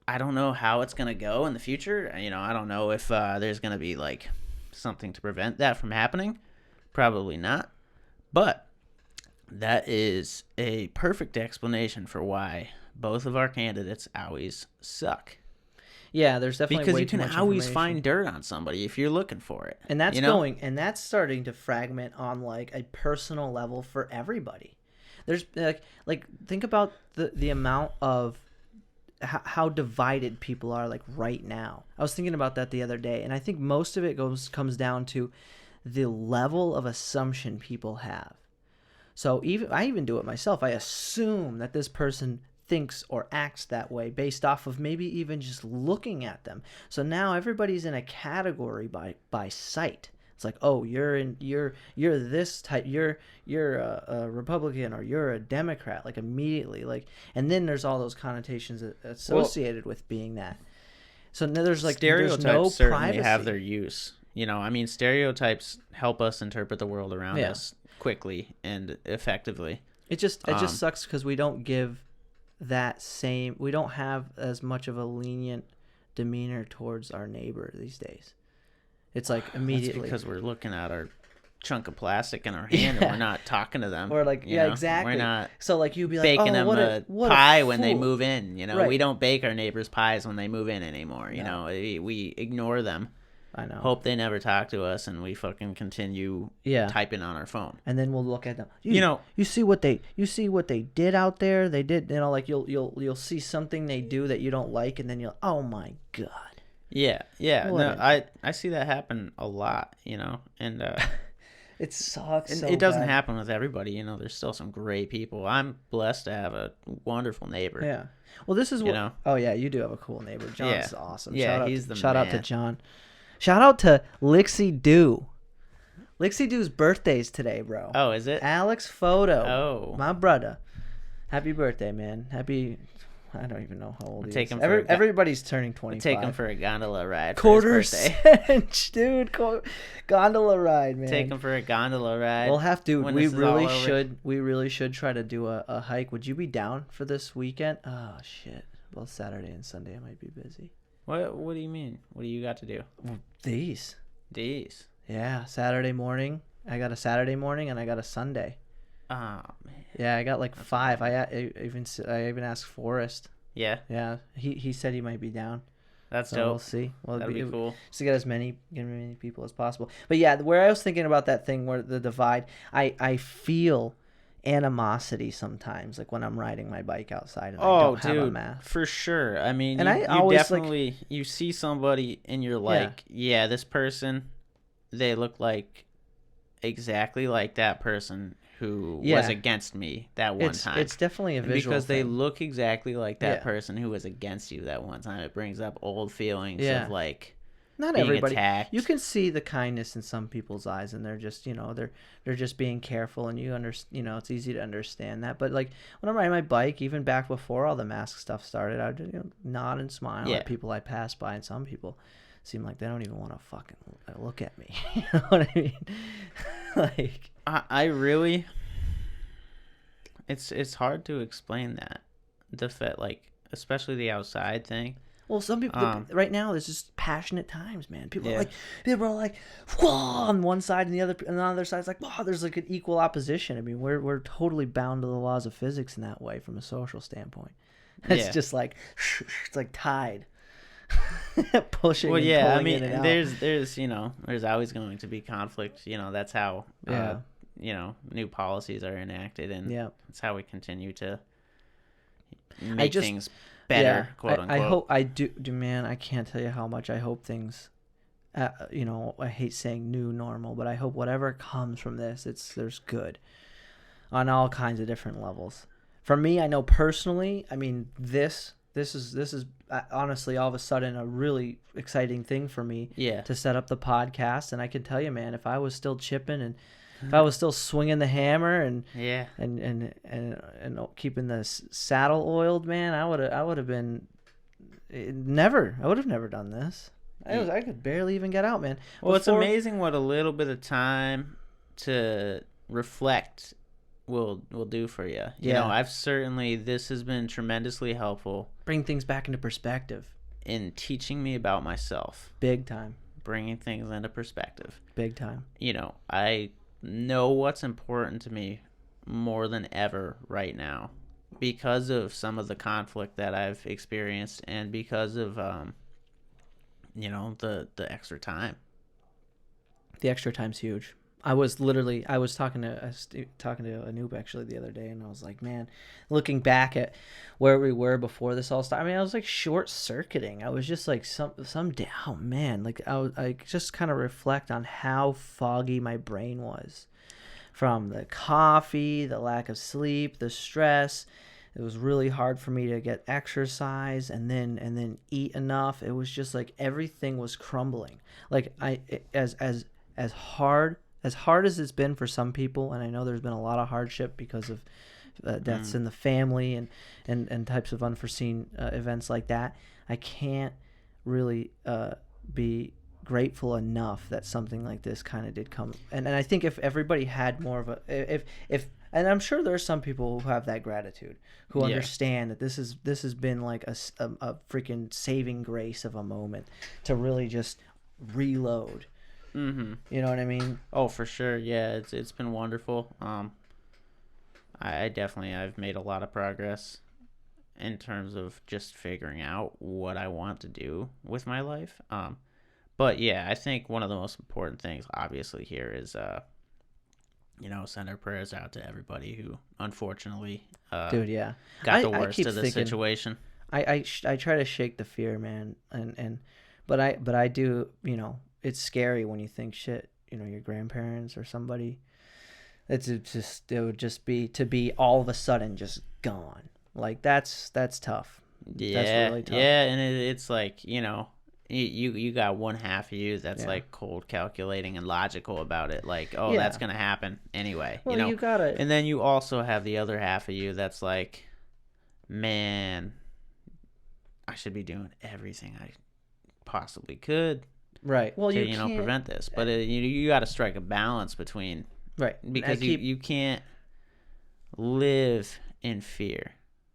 I don't know how it's gonna go in the future. You know, I don't know if there's gonna be like something to prevent that from happening. Probably not. But that is a perfect explanation for why both of our candidates always suck. Yeah, there's definitely Because way you too can much always information. find dirt on somebody if you're looking for it. And that's you know? that's starting to fragment on like a personal level for everybody. There's like think about the amount of how divided people are like right now. I was thinking about that the other day, and I think most of it comes down to the level of assumption people have. So I even do it myself. I assume that this person thinks or acts that way based off of maybe even just looking at them. So now everybody's in a category by sight. It's like, oh, you're this type, you're a Republican or you're a Democrat, like immediately, like, and then there's all those connotations associated with being that. So now there's like Stereotypes there's no certainly privacy. have their use. You know, I mean, stereotypes help us interpret the world around us quickly and effectively. It just sucks because we don't give we don't have as much of a lenient demeanor towards our neighbor these days. It's like immediately. That's because we're looking at our chunk of plastic in our hand and we're not talking to them. Or like, you yeah, know? exactly. We're not so like you'd be like, baking oh, them what pie a when they fool. move in. You know, Right. we don't bake our neighbors' pies when they move in anymore. You No. know, we ignore them. I know. Hope they never talk to us, and we fucking continue typing on our phone. And then we'll look at them. You see what they did out there? They did, like you'll see something they do that you don't like, and then you'll, oh my god. Yeah. What No, I see that happen a lot. You know, and it sucks. and so it doesn't bad. happen with everybody. You know, there's still some great people. I'm blessed to have a wonderful neighbor. Yeah. Well, this is what. You know? Oh yeah, you do have a cool neighbor. John's awesome. Yeah, Shout out to John. Shout out to Lixie Doo. Lixie Doo's birthday's today, bro. Oh, is it? Alex Photo. Oh. My brother. Happy birthday, man. I don't even know how old he Take is. him for Everybody's turning 25. Take him for a gondola ride. Quarter for his birthday. cinch, dude. Gondola ride, man. Take him for a gondola ride. We'll have to. when We this is all really over. should. We really should try to do a hike. Would you be down for this weekend? Oh shit. Both Saturday and Sunday I might be busy. What do you mean? What do you got to do? These. Yeah, Saturday morning. I got a Saturday morning and I got a Sunday. Oh man. Yeah, I got like 5. I even asked Forrest. Yeah, Yeah, he said he might be down. that's So dope. we'll see. Well, That'd be cool. Just to get as many people as possible. But yeah, where I was thinking about that thing where the divide, I feel animosity sometimes, like when I'm riding my bike outside and I don't have a mask. for sure. I mean, And you, I you always, definitely you see somebody and you're like, yeah, this person, they look like exactly like that person who was against me that one time. It's definitely a And visual because they thing. look exactly like that Yeah. person who was against you that one time. It brings up old feelings Yeah. of like Not being everybody. attacked. You can see the kindness in some people's eyes, and they're just, they're just being careful, and it's easy to understand that. But like when I'm riding my bike, even back before all the mask stuff started, I would nod and smile at people I pass by, and some people seem like they don't even want to fucking look at me. You know what I mean? Like, I really, it's hard to explain that, the fact, like, especially the outside thing. well, some people right now there's just passionate times, man. People Yeah. are like, whoa, on one side, and on the other side, it's like, wow, there's like an equal opposition. I mean, we're totally bound to the laws of physics in that way from a social standpoint. It's Yeah. just like it's like tide. Pushing. Well, and yeah, I pulling in mean, and out. there's always going to be conflict. That's how new policies are enacted, and Yeah. that's how we continue to I make just- things better, quote I unquote. hope I do, man. I can't tell you how much I hope things. I hate saying new normal, but I hope whatever comes from this, there's good on all kinds of different levels. For me, I know personally. I mean, this is honestly all of a sudden a really exciting thing for me Yeah. to set up the podcast, and I can tell you, man, if I was still chipping and if I was still swinging the hammer and Yeah. and keeping the saddle oiled, man, I would have been never. I would have never done this. I could barely even get out, man. Well, it's Before, amazing what a little bit of time to reflect will do for you. You know, yeah, I've certainly this has been tremendously helpful bring things back into perspective, in teaching me about myself, big time, bringing things into perspective. big time. You know, I know what's important to me more than ever right now because of some of the conflict that I've experienced and because of the extra time. The extra time's huge. I was talking to Anoop actually the other day, and I was like, man, looking back at where we were before this all started. I mean, I was like short circuiting. I was just like some down, man. Like I just kind of reflect on how foggy my brain was from the coffee, the lack of sleep, the stress. It was really hard for me to get exercise and then eat enough. It was just like everything was crumbling. Like as hard as it's been for some people, and I know there's been a lot of hardship because of deaths in the family and types of unforeseen events like that. I can't really be grateful enough that something like this kind of did come. And I think if everybody had more of a if and I'm sure there are some people who have that gratitude, who understand that this has been like a freaking saving grace of a moment to really just reload. Mm-hmm. You know what I mean? Oh, for sure. Yeah, it's been wonderful. I've made a lot of progress in terms of just figuring out what I want to do with my life. But yeah, I think one of the most important things, obviously, here is send our prayers out to everybody who unfortunately Dude, yeah. got the I worst keep of the thinking, situation. I try to shake the fear, man, but I do, it's scary when you think, shit, your grandparents or somebody, it would just be to be all of a sudden just gone. Like that's tough. Yeah, That's really tough. yeah, and it's like you got one half of you that's Yeah. like cold calculating and logical about it, like, oh, Yeah. that's gonna happen anyway. Well, you gotta. And then you also have the other half of you that's like, man, I should be doing everything I possibly could Right. Well, to you can't prevent this, but you got to strike a balance between, right because you can't live in fear.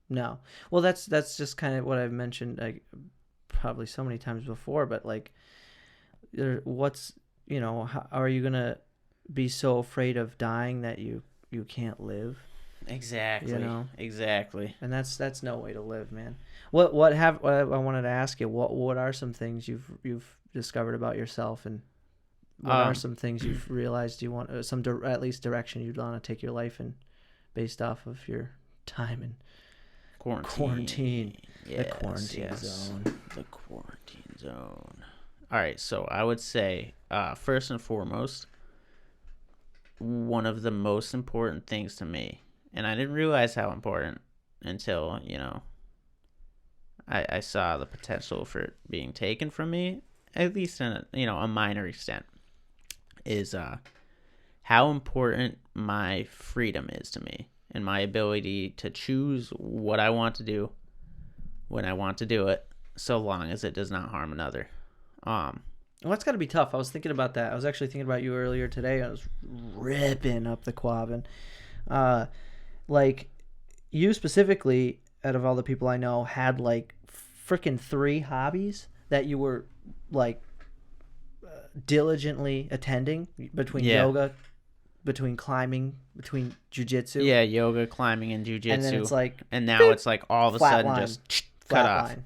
No. Well, that's just kind of what I've mentioned, like, probably so many times before. But like, how are you gonna be so afraid of dying that you can't live? Exactly. Exactly. And that's no way to live, man. What I wanted to ask you, what are some things you've discovered about yourself, and what are some things you've realized you want at least direction you'd want to take your life in, based off of your time in quarantine. Yes, The quarantine zone. The quarantine zone. All right, so I would say, first and foremost, one of the most important things to me, and I didn't realize how important until, I saw the potential for it being taken from me, at least in a minor extent, is how important my freedom is to me and my ability to choose what I want to do when I want to do it, so long as it does not harm another. Well, that's got to be tough. I was thinking about that. I was actually thinking about you earlier today. I was ripping up the quabbin. Like, you specifically, out of all the people I know, had like freaking 3 hobbies that you were like diligently attending, between yoga, between climbing, between jujitsu. Yeah, yoga, climbing, and jujitsu. And then it's like, and now it's like all of a sudden line. just cut off. Line.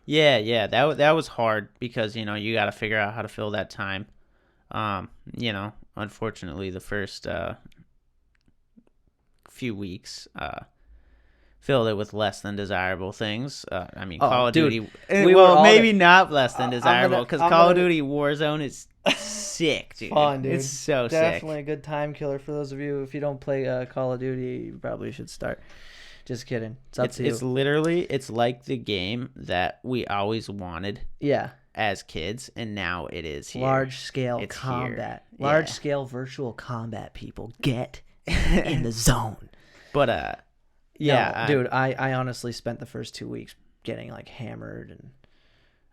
Yeah, that was hard because you got to figure out how to fill that time. Unfortunately, the first few weeks filled it with less than desirable things. I mean, Oh, Call of dude, Duty. we were Well, all maybe the- not less than I'm desirable gonna- because I'm Call of gonna- Duty Warzone is sick, dude. Fun, dude. It's so Definitely sick. a good time killer for those of you. If you don't play Call of Duty, you probably should start. Just kidding. It's up to you. It's literally, it's like the game that we always wanted Yeah. as kids, and now it is here. Large scale It's combat. here. Large Yeah. scale virtual combat, people. Get in the zone. But yeah, No, dude, I honestly spent the first 2 weeks getting like hammered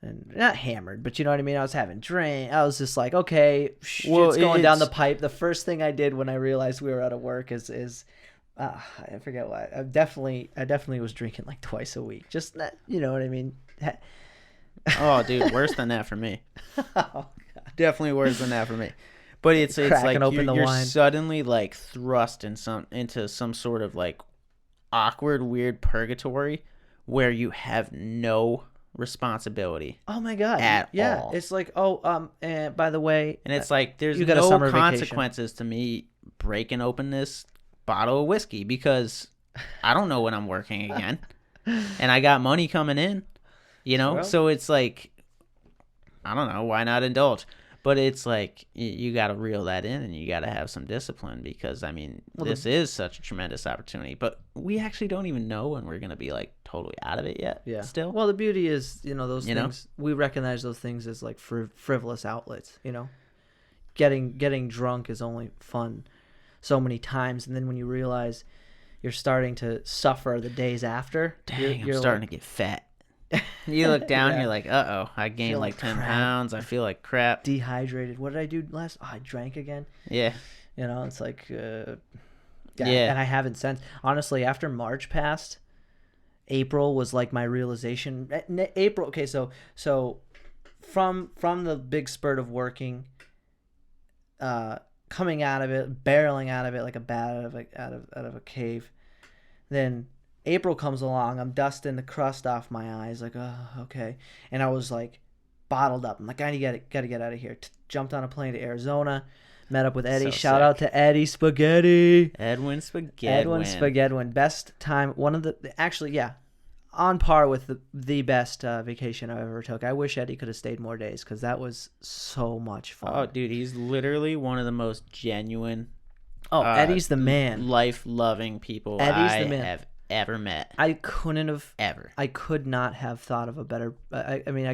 and not hammered, but you know what I mean? I was having drink. I was just like, okay, shit's going down the pipe. The first thing I did when I realized we were out of work is I forget what. I definitely was drinking like twice a week. Just not, you know what I mean? oh, dude, worse than that for me. Oh, Definitely worse than that for me. But it's Cracking like open the you're wine. suddenly like thrust into some sort of like awkward, weird purgatory where you have no responsibility. Oh my god! At yeah, all. it's like and by the way, And it's like there's you got a no summer vacation. consequences to me breaking open this bottle of whiskey because I don't know when I'm working again, and I got money coming in. You know, Well, so it's like I don't know, why not indulge? But it's like you got to reel that in, and you got to have some discipline because I mean this is such a tremendous opportunity. But we actually don't even know when we're gonna be like totally out of it yet. Yeah. Still. Well, the beauty is, those You know? things, we recognize those things as like frivolous outlets, Getting drunk is only fun so many times. And then when you realize you're starting to suffer the days after, Dang, you're I'm starting to get fat. You look down, Yeah. you're like, uh-oh, I gained Feel like like 10 crap. pounds. I feel like crap. dehydrated. What did I do last? Oh, I drank again. Yeah. It's like, yeah. Yeah. And I haven't since. Honestly, after March passed, April was like my realization. April, okay, so from the big spurt of working, coming out of it, barreling out of it like a bat out of a cave, then April comes along. I'm dusting the crust off my eyes, like, oh, okay, and I was like bottled up. I'm like, I gotta get out of here. Jumped on a plane to Arizona, met up with Eddie. So Shout sick. out to Eddie Spaghetti. Edwin Spaghetti. Edwin Spaghetti, best time. One of the actually, yeah, on par with the best vacation I ever took. I wish Eddie could have stayed more days because that was so much fun. Oh, dude, he's literally one of the most genuine, Eddie's the man. life-loving people Eddie's I the man. have ever met. I could not have thought of a better. I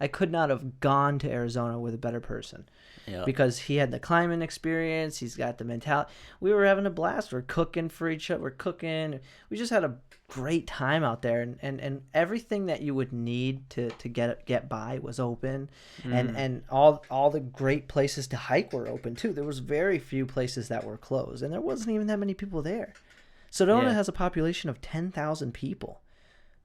could not have gone to Arizona with a better person. Yep. Because he had the climbing experience, he's got the mentality. We were having a blast. We're cooking for each other. We're cooking. We just had a great time out there, and everything that you would need to get by was open, and all the great places to hike were open too. There was very few places that were closed, and there wasn't even that many people there. Sedona has a population of 10,000 people.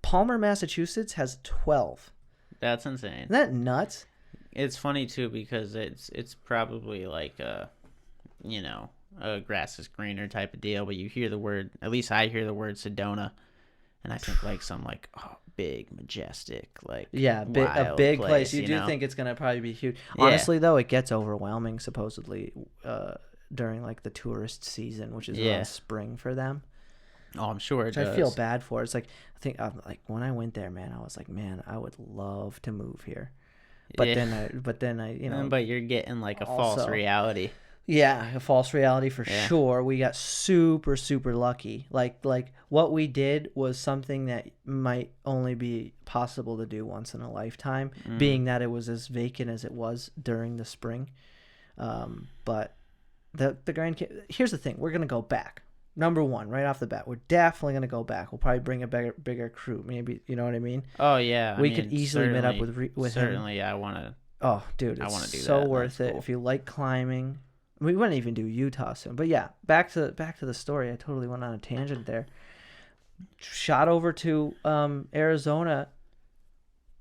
Palmer, Massachusetts has 12. That's insane. Isn't that nuts? It's funny too because it's probably like a grass is greener type of deal, but you hear the word, at least I hear the word Sedona, and I think like some like big, majestic, like a wild big place. You do know? think it's gonna probably be huge. Yeah. Honestly, though, it gets overwhelming supposedly during like the tourist season, which is around spring for them. Oh, I'm sure it Which does. I feel bad for. It's like like when I went there, man, I was like, man, I would love to move here. But then I But you're getting like a false also- reality. Yeah, a false reality for Yeah. sure. We got super, super lucky. Like what we did was something that might only be possible to do once in a lifetime, being that it was as vacant as it was during the spring. But the Grand Canyon, here's the thing: we're gonna go back. Number one, right off the bat, we're definitely gonna go back. We'll probably bring a bigger crew. Maybe, you know what I mean? Oh yeah, We could easily meet up with him. certainly. I want to. Oh, dude, I it's wanna do so that. worth That's it cool. if you like climbing. We wouldn't even do Utah soon, but yeah, back to the story. I totally went on a tangent there. Shot over to Arizona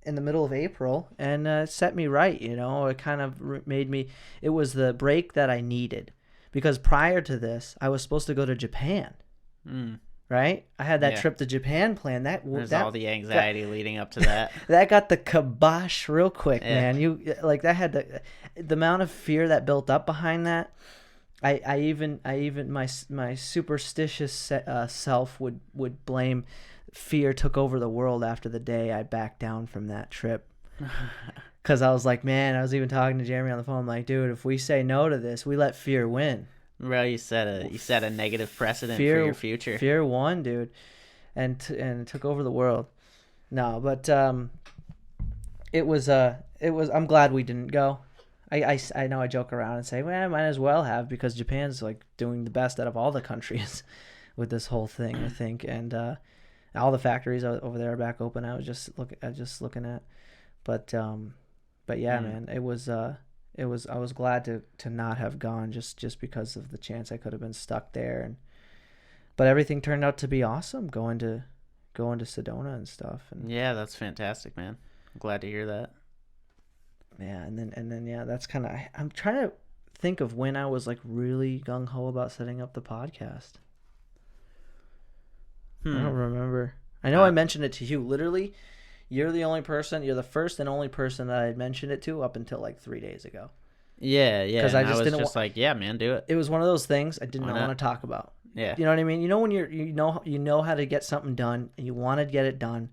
in the middle of April, and set me right. It kind of made me. It was the break that I needed, because prior to this, I was supposed to go to Japan. Right? I had that Yeah. trip to Japan planned. There's all the anxiety leading up to that. That got the kibosh real quick, Yeah. man. You like that had the amount of fear that built up behind that. I even my superstitious self would blame fear took over the world after the day I backed down from that trip. Because I was like, man, I was even talking to Jeremy on the phone. I'm like, dude, if we say no to this, we let fear win. Bro, you set a negative precedent for your future. Fear won, dude, and it took over the world. No, but it was. I'm glad we didn't go. I know I joke around and say, well, I might as well have, because Japan's like doing the best out of all the countries with this whole thing, I think, and all the factories over there are back open. I was just looking at, but yeah, man, it was. I was glad to not have gone just because of the chance I could have been stuck there, but everything turned out to be awesome going to Sedona and stuff. And yeah, that's fantastic, man. I'm glad to hear that. Yeah, and then yeah, that's kind of, I'm trying to think of when I was like really gung ho about setting up the podcast. I don't remember. I know I mentioned it to you. Literally, you're the first and only person that I had mentioned it to up until like 3 days ago. Yeah. Because I was didn't just like, yeah, man, do it. It was one of those things I did not want to talk about. Yeah. You know what I mean? You know when you know how to get something done and you want to get it done,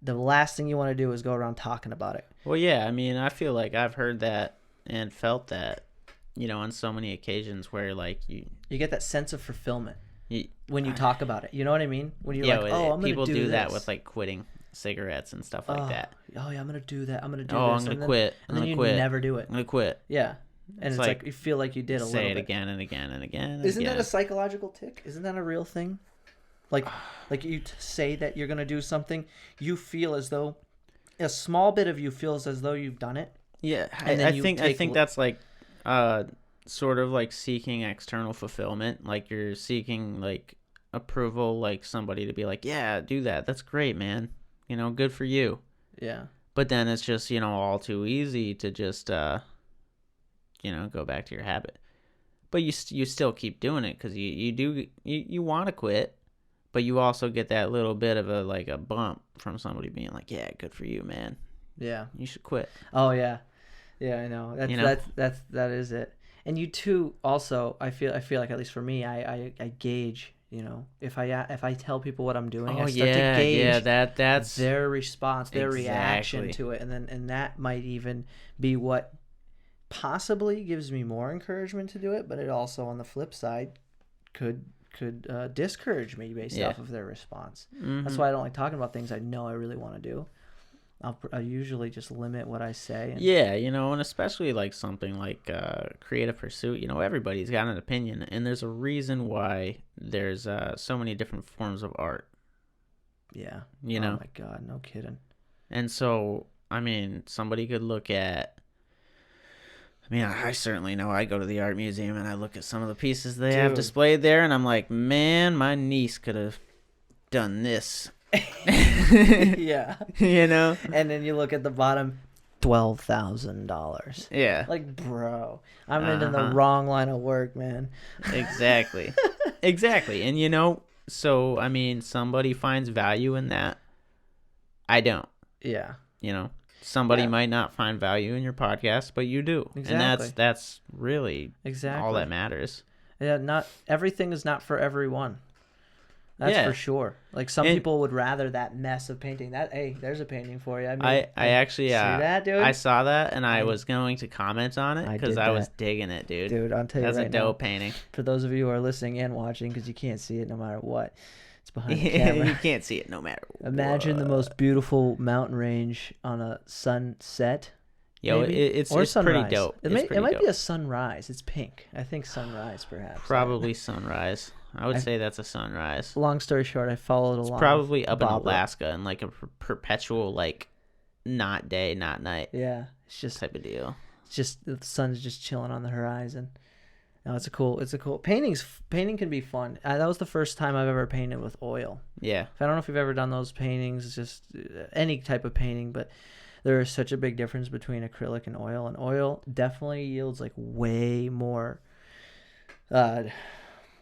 the last thing you want to do is go around talking about it. Well, yeah, I mean, I feel like I've heard that and felt that, on so many occasions where like you get that sense of fulfillment when you talk about it. You know what I mean? When you're like, oh, I'm going to do people do that this. with like quitting cigarettes and stuff like that. Oh yeah, I'm going to do that. I'm going to do this. I'm going to quit. And then you quit. never do it. I'm going to quit. Yeah. And it's like you feel like you did a little bit. Say it again and again and again and Isn't again. that a psychological tick? Isn't that a real thing? Like you say that you're going to do something, you feel as though a small bit of you feels as though you've done it. Yeah, I think that's like sort of like seeking external fulfillment. Like you're seeking like approval, like somebody to be like, yeah, do that. That's great, man. Good for you. Yeah. But then it's just, all too easy to just, go back to your habit. But you still keep doing it because you want to quit, but you also get that little bit of a bump from somebody being like, yeah, good for you, man. Yeah. You should quit. Oh, yeah. Yeah, I know. That is it. And you too, also, I feel like, at least for me, I gauge, if I tell people what I'm doing, I start to gauge that's their response, their reaction to it, and that might even be what possibly gives me more encouragement to do it, but it also, on the flip side, could discourage me based off of their response. Mm-hmm. That's why I don't like talking about things I know I really want to do. I usually just limit what I say. And especially like something like creative pursuit, everybody's got an opinion, and there's a reason why there's so many different forms of art. Yeah. Oh my God, no kidding. And so, I mean, somebody could look at, I certainly know I go to the art museum and I look at some of the pieces they have displayed there, and I'm like, man, my niece could have done this. Yeah. And then you look at the bottom, $12,000. Yeah. Like, bro, I'm in the wrong line of work, man. Exactly. Exactly. And so somebody finds value in that. I don't. Yeah. Somebody might not find value in your podcast, but you do. Exactly. And that's really all that matters. Yeah, not everything is not for everyone. That's for sure. Like some people would rather that mess of painting. Hey, there's a painting for you. I actually see that, dude? I saw that and I was going to comment on it because I was digging it, dude. Dude, I'll tell you that's right a dope now, painting. For those of you who are listening and watching, because you can't see it no matter what, it's behind the camera. You can't see it no matter what. Imagine the most beautiful mountain range on a sunset. Yo, it's pretty dope. It might be a sunrise. It's pink. I think sunrise, perhaps. Probably sunrise. I would say that's a sunrise. Long story short, I followed along. It's probably up in Alaska and like a perpetual like not day, not night. Yeah, it's just type of deal. It's just the sun's just chilling on the horizon. No, it's a cool. Painting can be fun. That was the first time I've ever painted with oil. Yeah. I don't know if you've ever done those paintings. It's just any type of painting, but there is such a big difference between acrylic and oil. And oil definitely yields like way more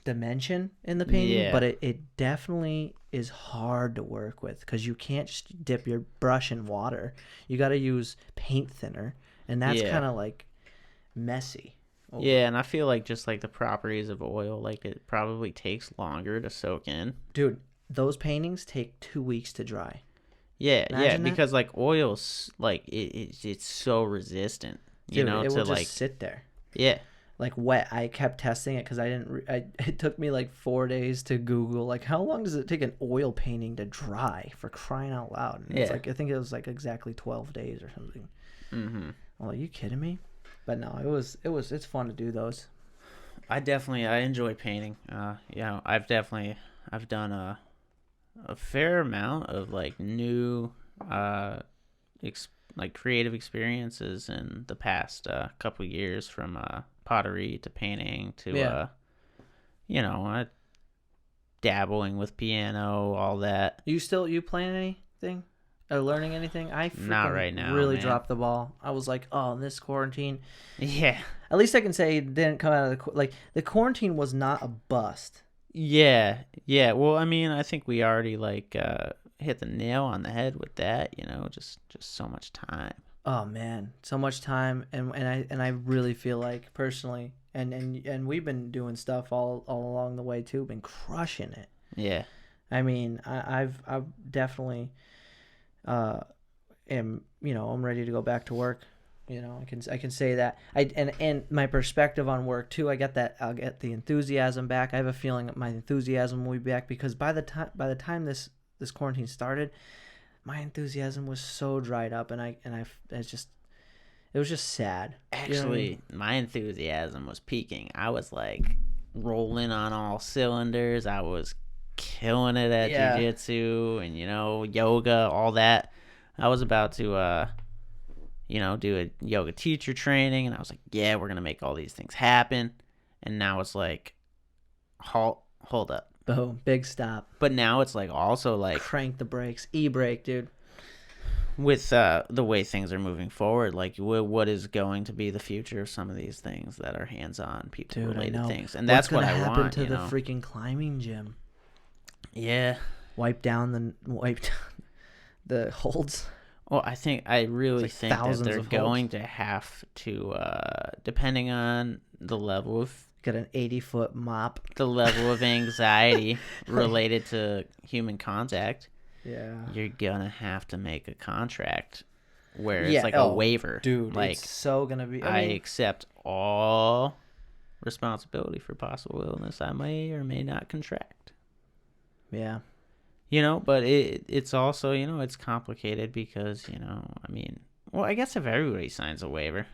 dimension in the painting, but it definitely is hard to work with because you can't just dip your brush in water. You got to use paint thinner, and that's kind of like messy. Yeah, and I feel like just like the properties of oil, like it probably takes longer to soak in. Dude, those paintings take 2 weeks to dry. Yeah, yeah, Imagine that. because like oil's like it's so resistant, Dude, it will to just like sit there. yeah. Like wet. I kept testing it because I didn't. It took me like 4 days to Google like how long does it take an oil painting to dry, for crying out loud. And it's Yeah. like I think it was like exactly 12 days or something. Mhm. I'm like, you kidding me? But no, it's fun to do those. I enjoy painting. I've done a fair amount of like new uh like creative experiences in the past couple years, from pottery to painting to Yeah. you know uh, dabbling with piano, all that. You playing anything? Or learning anything? I Not freaking right now, really man. dropped the ball. I was like, oh, this quarantine. Yeah. At least I can say it didn't come out of the quarantine was not a bust. Yeah, yeah. Well, I mean, I think we already like hit the nail on the head with that. Just so much time. Oh man, so much time, and I really feel like personally, and we've been doing stuff all along the way too, been crushing it. Yeah, I mean, I've definitely uh I'm ready to go back to work. I can say that. And my perspective on work too. I'll get the enthusiasm back. I have a feeling that my enthusiasm will be back because by the time this quarantine started, my enthusiasm was so dried up, and it was just sad. You know what I mean? actually, my enthusiasm was peaking. I was like rolling on all cylinders. I was killing it at Yeah. jujitsu and yoga, all that. I was about to do a yoga teacher training, and I was like, yeah, we're gonna make all these things happen. And now it's like, hold up. Boom. Big stop. But now it's like also like Crank the brakes. E-brake, dude. with the way things are moving forward, like what is going to be the future of some of these things that are hands-on people Dude, I related know. things, and What's that's gonna what I happen want. to the freaking climbing gym? Yeah. Wipe down the holds. Well, I really Like think that thousands they're of going holds. to have to, depending on Got an 80-foot mop. the level of anxiety Like, related to human contact, yeah. you're gonna have to make a contract where it's Yeah. like a Oh, waiver. dude, Like, it's so gonna be. I accept all responsibility for possible illness I may or may not contract. Yeah. But it's also, it's complicated because, I mean, well, I guess if everybody signs a waiver.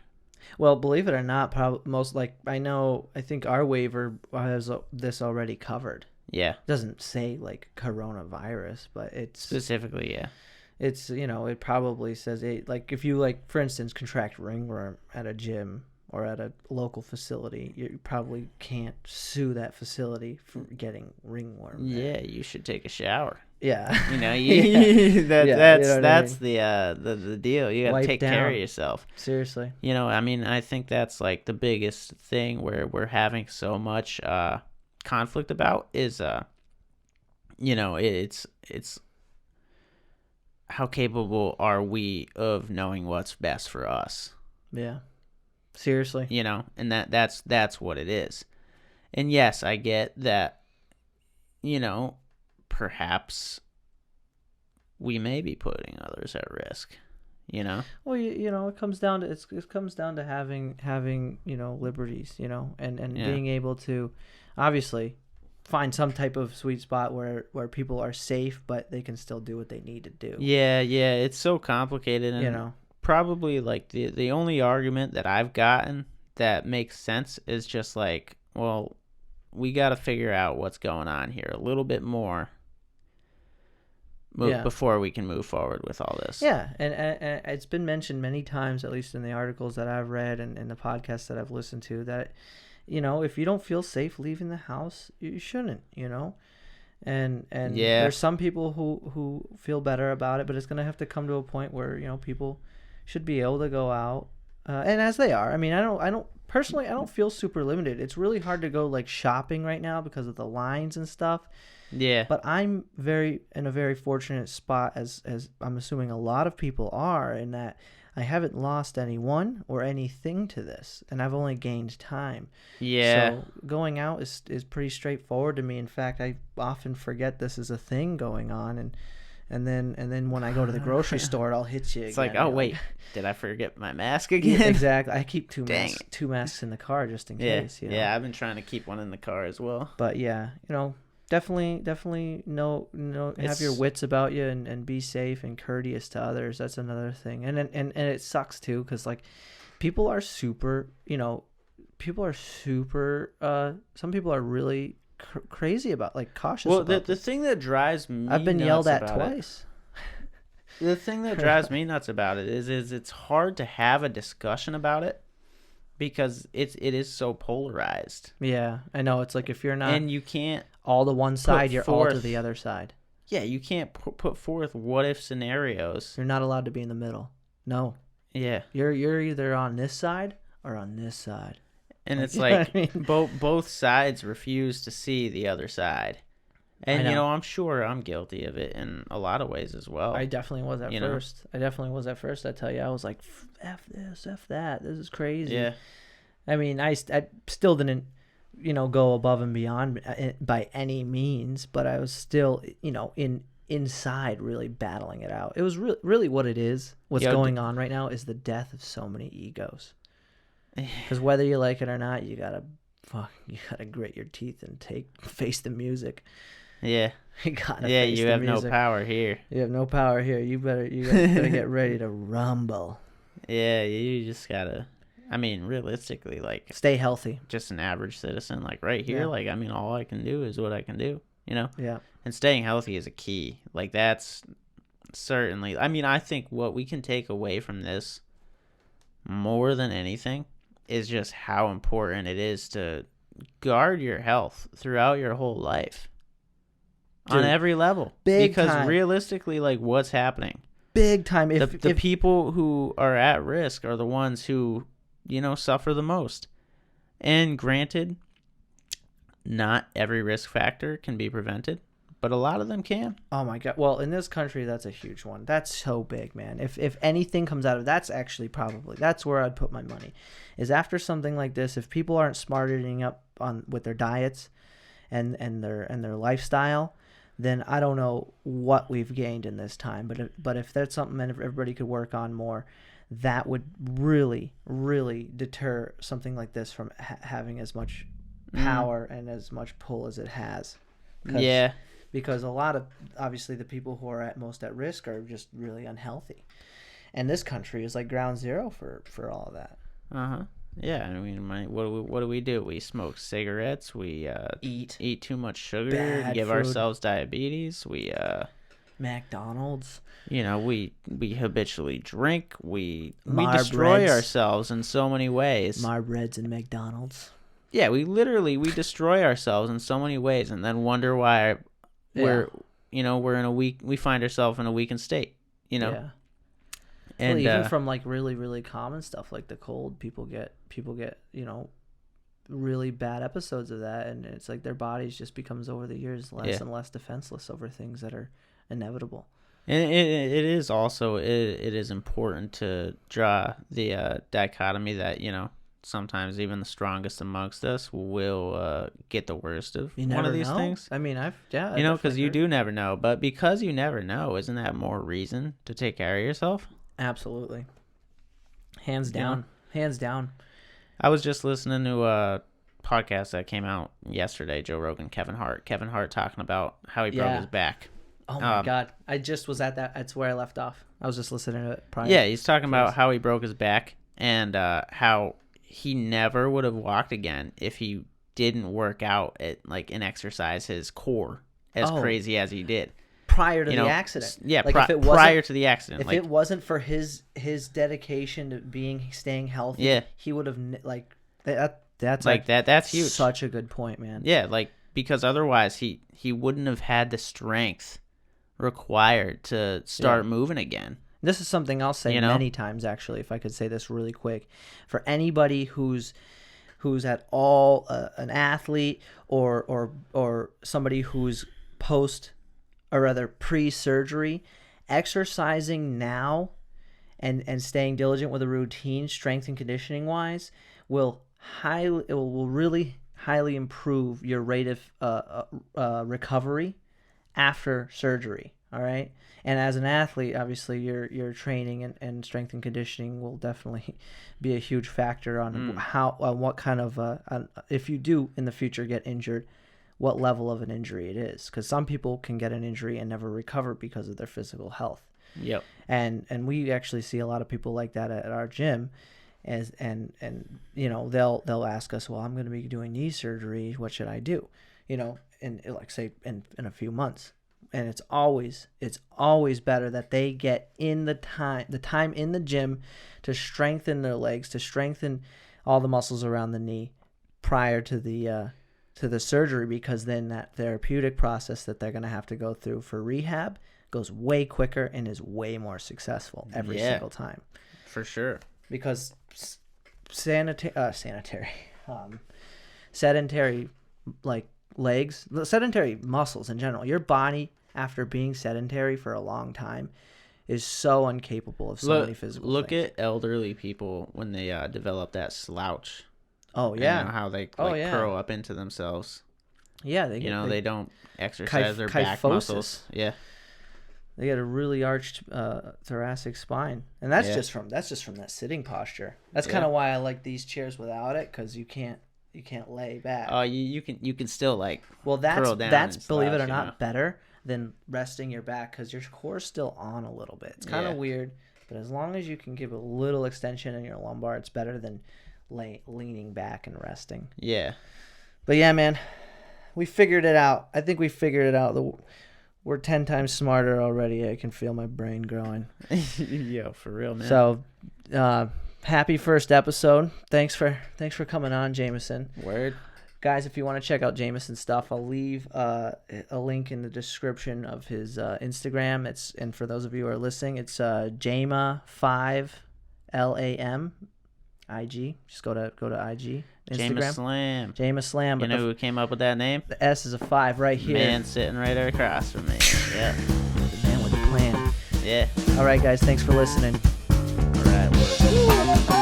Well, believe it or not, probably I think our waiver has this already covered. Yeah. It doesn't say like coronavirus, but Specifically, yeah. it probably says it, like if you, like, for instance, contract ringworm at a gym or at a local facility, you probably can't sue that facility for getting ringworm there. Yeah, you should take a shower. Yeah. Yeah. Yeah, That's the deal. You got to Wipe take care of down. yourself. Seriously. I mean, I think that's like the biggest thing where we're having so much conflict about is it's how capable are we of knowing what's best for us. Yeah. Seriously. And that's what it is. And yes, I get that, perhaps we may be putting others at risk, Well, it comes down to it comes down to having liberties, and Yeah. being able to, obviously, find some type of sweet spot where people are safe, but they can still do what they need to do. Yeah, it's so complicated, and probably like the only argument that I've gotten that makes sense is just like, well, we got to figure out what's going on here a little bit more before we can move forward with all this. Yeah, and it's been mentioned many times, at least in the articles that I've read and in the podcasts that I've listened to, that if you don't feel safe leaving the house, you shouldn't. And Yeah. there's some people who feel better about it, but it's gonna have to come to a point where people should be able to go out, and as they are. I mean, I don't personally, I don't feel super limited. It's really hard to go like shopping right now because of the lines and stuff. Yeah. But I'm in a very fortunate spot, as I'm assuming a lot of people are, in that I haven't lost anyone or anything to this, and I've only gained time. Yeah. So going out is pretty straightforward to me. In fact, I often forget this is a thing going on, and then when I go to the grocery store, I'll hit you It's again. like, oh You're wait, like, did I forget my mask yeah, again? exactly. I keep Dang two masks in the car just in Yeah, case. You know? yeah. I've been trying to keep one in the car as well. But yeah, definitely have your It's wits about you and be safe and courteous to others. That's another thing. And it sucks too, because like people are super, some people are really crazy about, like, cautious well, about the this. thing that drives me I've been nuts yelled at about it. twice. The thing that drives me nuts about it is it's hard to have a discussion about it because it is so polarized. Yeah, I know. It's like if you're not And you can't all to one side, you're all to forth the other side. yeah, you can't put forth what if scenarios. You're not allowed to be in the middle. No, Yeah. you're either on this side or on this side. And it's you know what like I mean? both sides refuse to see the other side. And I know. I'm sure I'm guilty of it in a lot of ways as well. I definitely was at you know? first. I tell you, I was like, F this, F that. This is crazy. Yeah. I mean, I still didn't, go above and beyond by any means, but I was still, inside really battling it out. It was really what it is. What's going on right now is the death of so many egos. Because whether you like it or not, you gotta grit your teeth and face the music. Yeah. You gotta Yeah, face you the have music. no power here. You have no power here. You better get ready to rumble. Yeah, you just gotta. I mean, realistically, like, Stay healthy. just an average citizen, like right here, Yeah. like, I mean, all I can do is what I can do, you know? Yeah. And staying healthy is a key. Like, that's certainly, I mean, I think what we can take away from this more than anything is just how important it is to guard your health throughout your whole life. On Dude, every level. big Because time. realistically, like, what's happening? Big time. The people who are at risk are the ones who, suffer the most. And granted, not every risk factor can be prevented, but a lot of them can. Oh my God. Well, in this country, that's a huge one. That's so big, man. If anything comes out of that's actually that's where I'd put my money. Is after something like this, if people aren't smartening up with their diets and their lifestyle, then I don't know what we've gained in this time. But if that's something that everybody could work on more, that would really, really deter something like this from having as much power and as much pull as it has. Yeah. Because a lot of, obviously, the people who are most at risk are just really unhealthy. And this country is like ground zero for all of that. Uh-huh. Yeah, I mean, what do we do? We smoke cigarettes. We eat too much sugar. Bad Give food. ourselves diabetes. We McDonald's. we habitually drink. We Mar destroy breads. ourselves in so many ways. Breads and McDonald's. Yeah, we destroy ourselves in so many ways, and then wonder why we're in we find ourselves in a weakened state. Yeah. And well, even from like really, really common stuff like the cold, people get really bad episodes of that, and it's like their bodies just becomes over the years less and less defenseless over things that are inevitable. And it is also it is important to draw the dichotomy that sometimes even the strongest amongst us will get the worst of one of these things. I mean, because you do never know. But because you never know, isn't that more reason to take care of yourself? Absolutely. Hands down. Hands down. I was just listening to a podcast that came out yesterday, Joe Rogan, Kevin Hart talking about how he broke his back. Oh my God. I just was at that. That's where I left off. I was just listening to it prior. Yeah, he's talking about how he broke his back and how he never would have walked again if he didn't work out and exercise his core as crazy as he did. Prior to the accident. Yeah, like if it prior to the accident. If it wasn't for his dedication to staying healthy, he would have that's huge. Such a good point, man. Yeah, because otherwise he wouldn't have had the strength required to start moving again. This is something I'll say many times, actually, if I could say this really quick. For anybody who's at all an athlete or somebody who's pre-surgery, exercising now and staying diligent with a routine, strength and conditioning wise, it will really highly improve your rate of recovery after surgery. All right. And as an athlete, obviously your training and strength and conditioning will definitely be a huge factor on what kind of if you do in the future get injured, what level of an injury it is. Because some people can get an injury and never recover because of their physical health. Yep. And we actually see a lot of people like that at our gym. And they'll ask us, well, I'm going to be doing knee surgery. What should I do? In like say in a few months. And it's always better that they get in the time in the gym to strengthen their legs, to strengthen all the muscles around the knee prior to the surgery, because then that therapeutic process that they're going to have to go through for rehab goes way quicker and is way more successful every single time. For sure. Because sedentary like legs, sedentary muscles in general, your body after being sedentary for a long time is so incapable of so many physical things. Look at elderly people when they develop that slouch. Oh yeah, how they curl up into themselves. Yeah, they don't exercise their back muscles. Yeah, they get a really arched thoracic spine, and that's just from that sitting posture. That's kind of why I like these chairs without it, because you can't lay back. Oh, you can still curl down. That's and believe it or slouch, not better than resting your back, because your core's still on a little bit. It's kind of weird, but as long as you can give a little extension in your lumbar, it's better than leaning back and resting. Yeah. But yeah, man, we figured it out. I think we figured it out. We're 10 times smarter already. I can feel my brain growing. Yo, for real, man. So, happy first episode. Thanks for coming on, Jameson. Word. Guys, if you want to check out Jameson's stuff, I'll leave a link in the description of his Instagram. And for those of you who are listening, it's Jama5 LAM IG. Just go to IG. Instagram. Jameson Slam. You know who came up with that name? The S is a 5 right here. Man sitting right across from me. Yeah. The man with the plan. Yeah. All right, guys. Thanks for listening. All right. Word.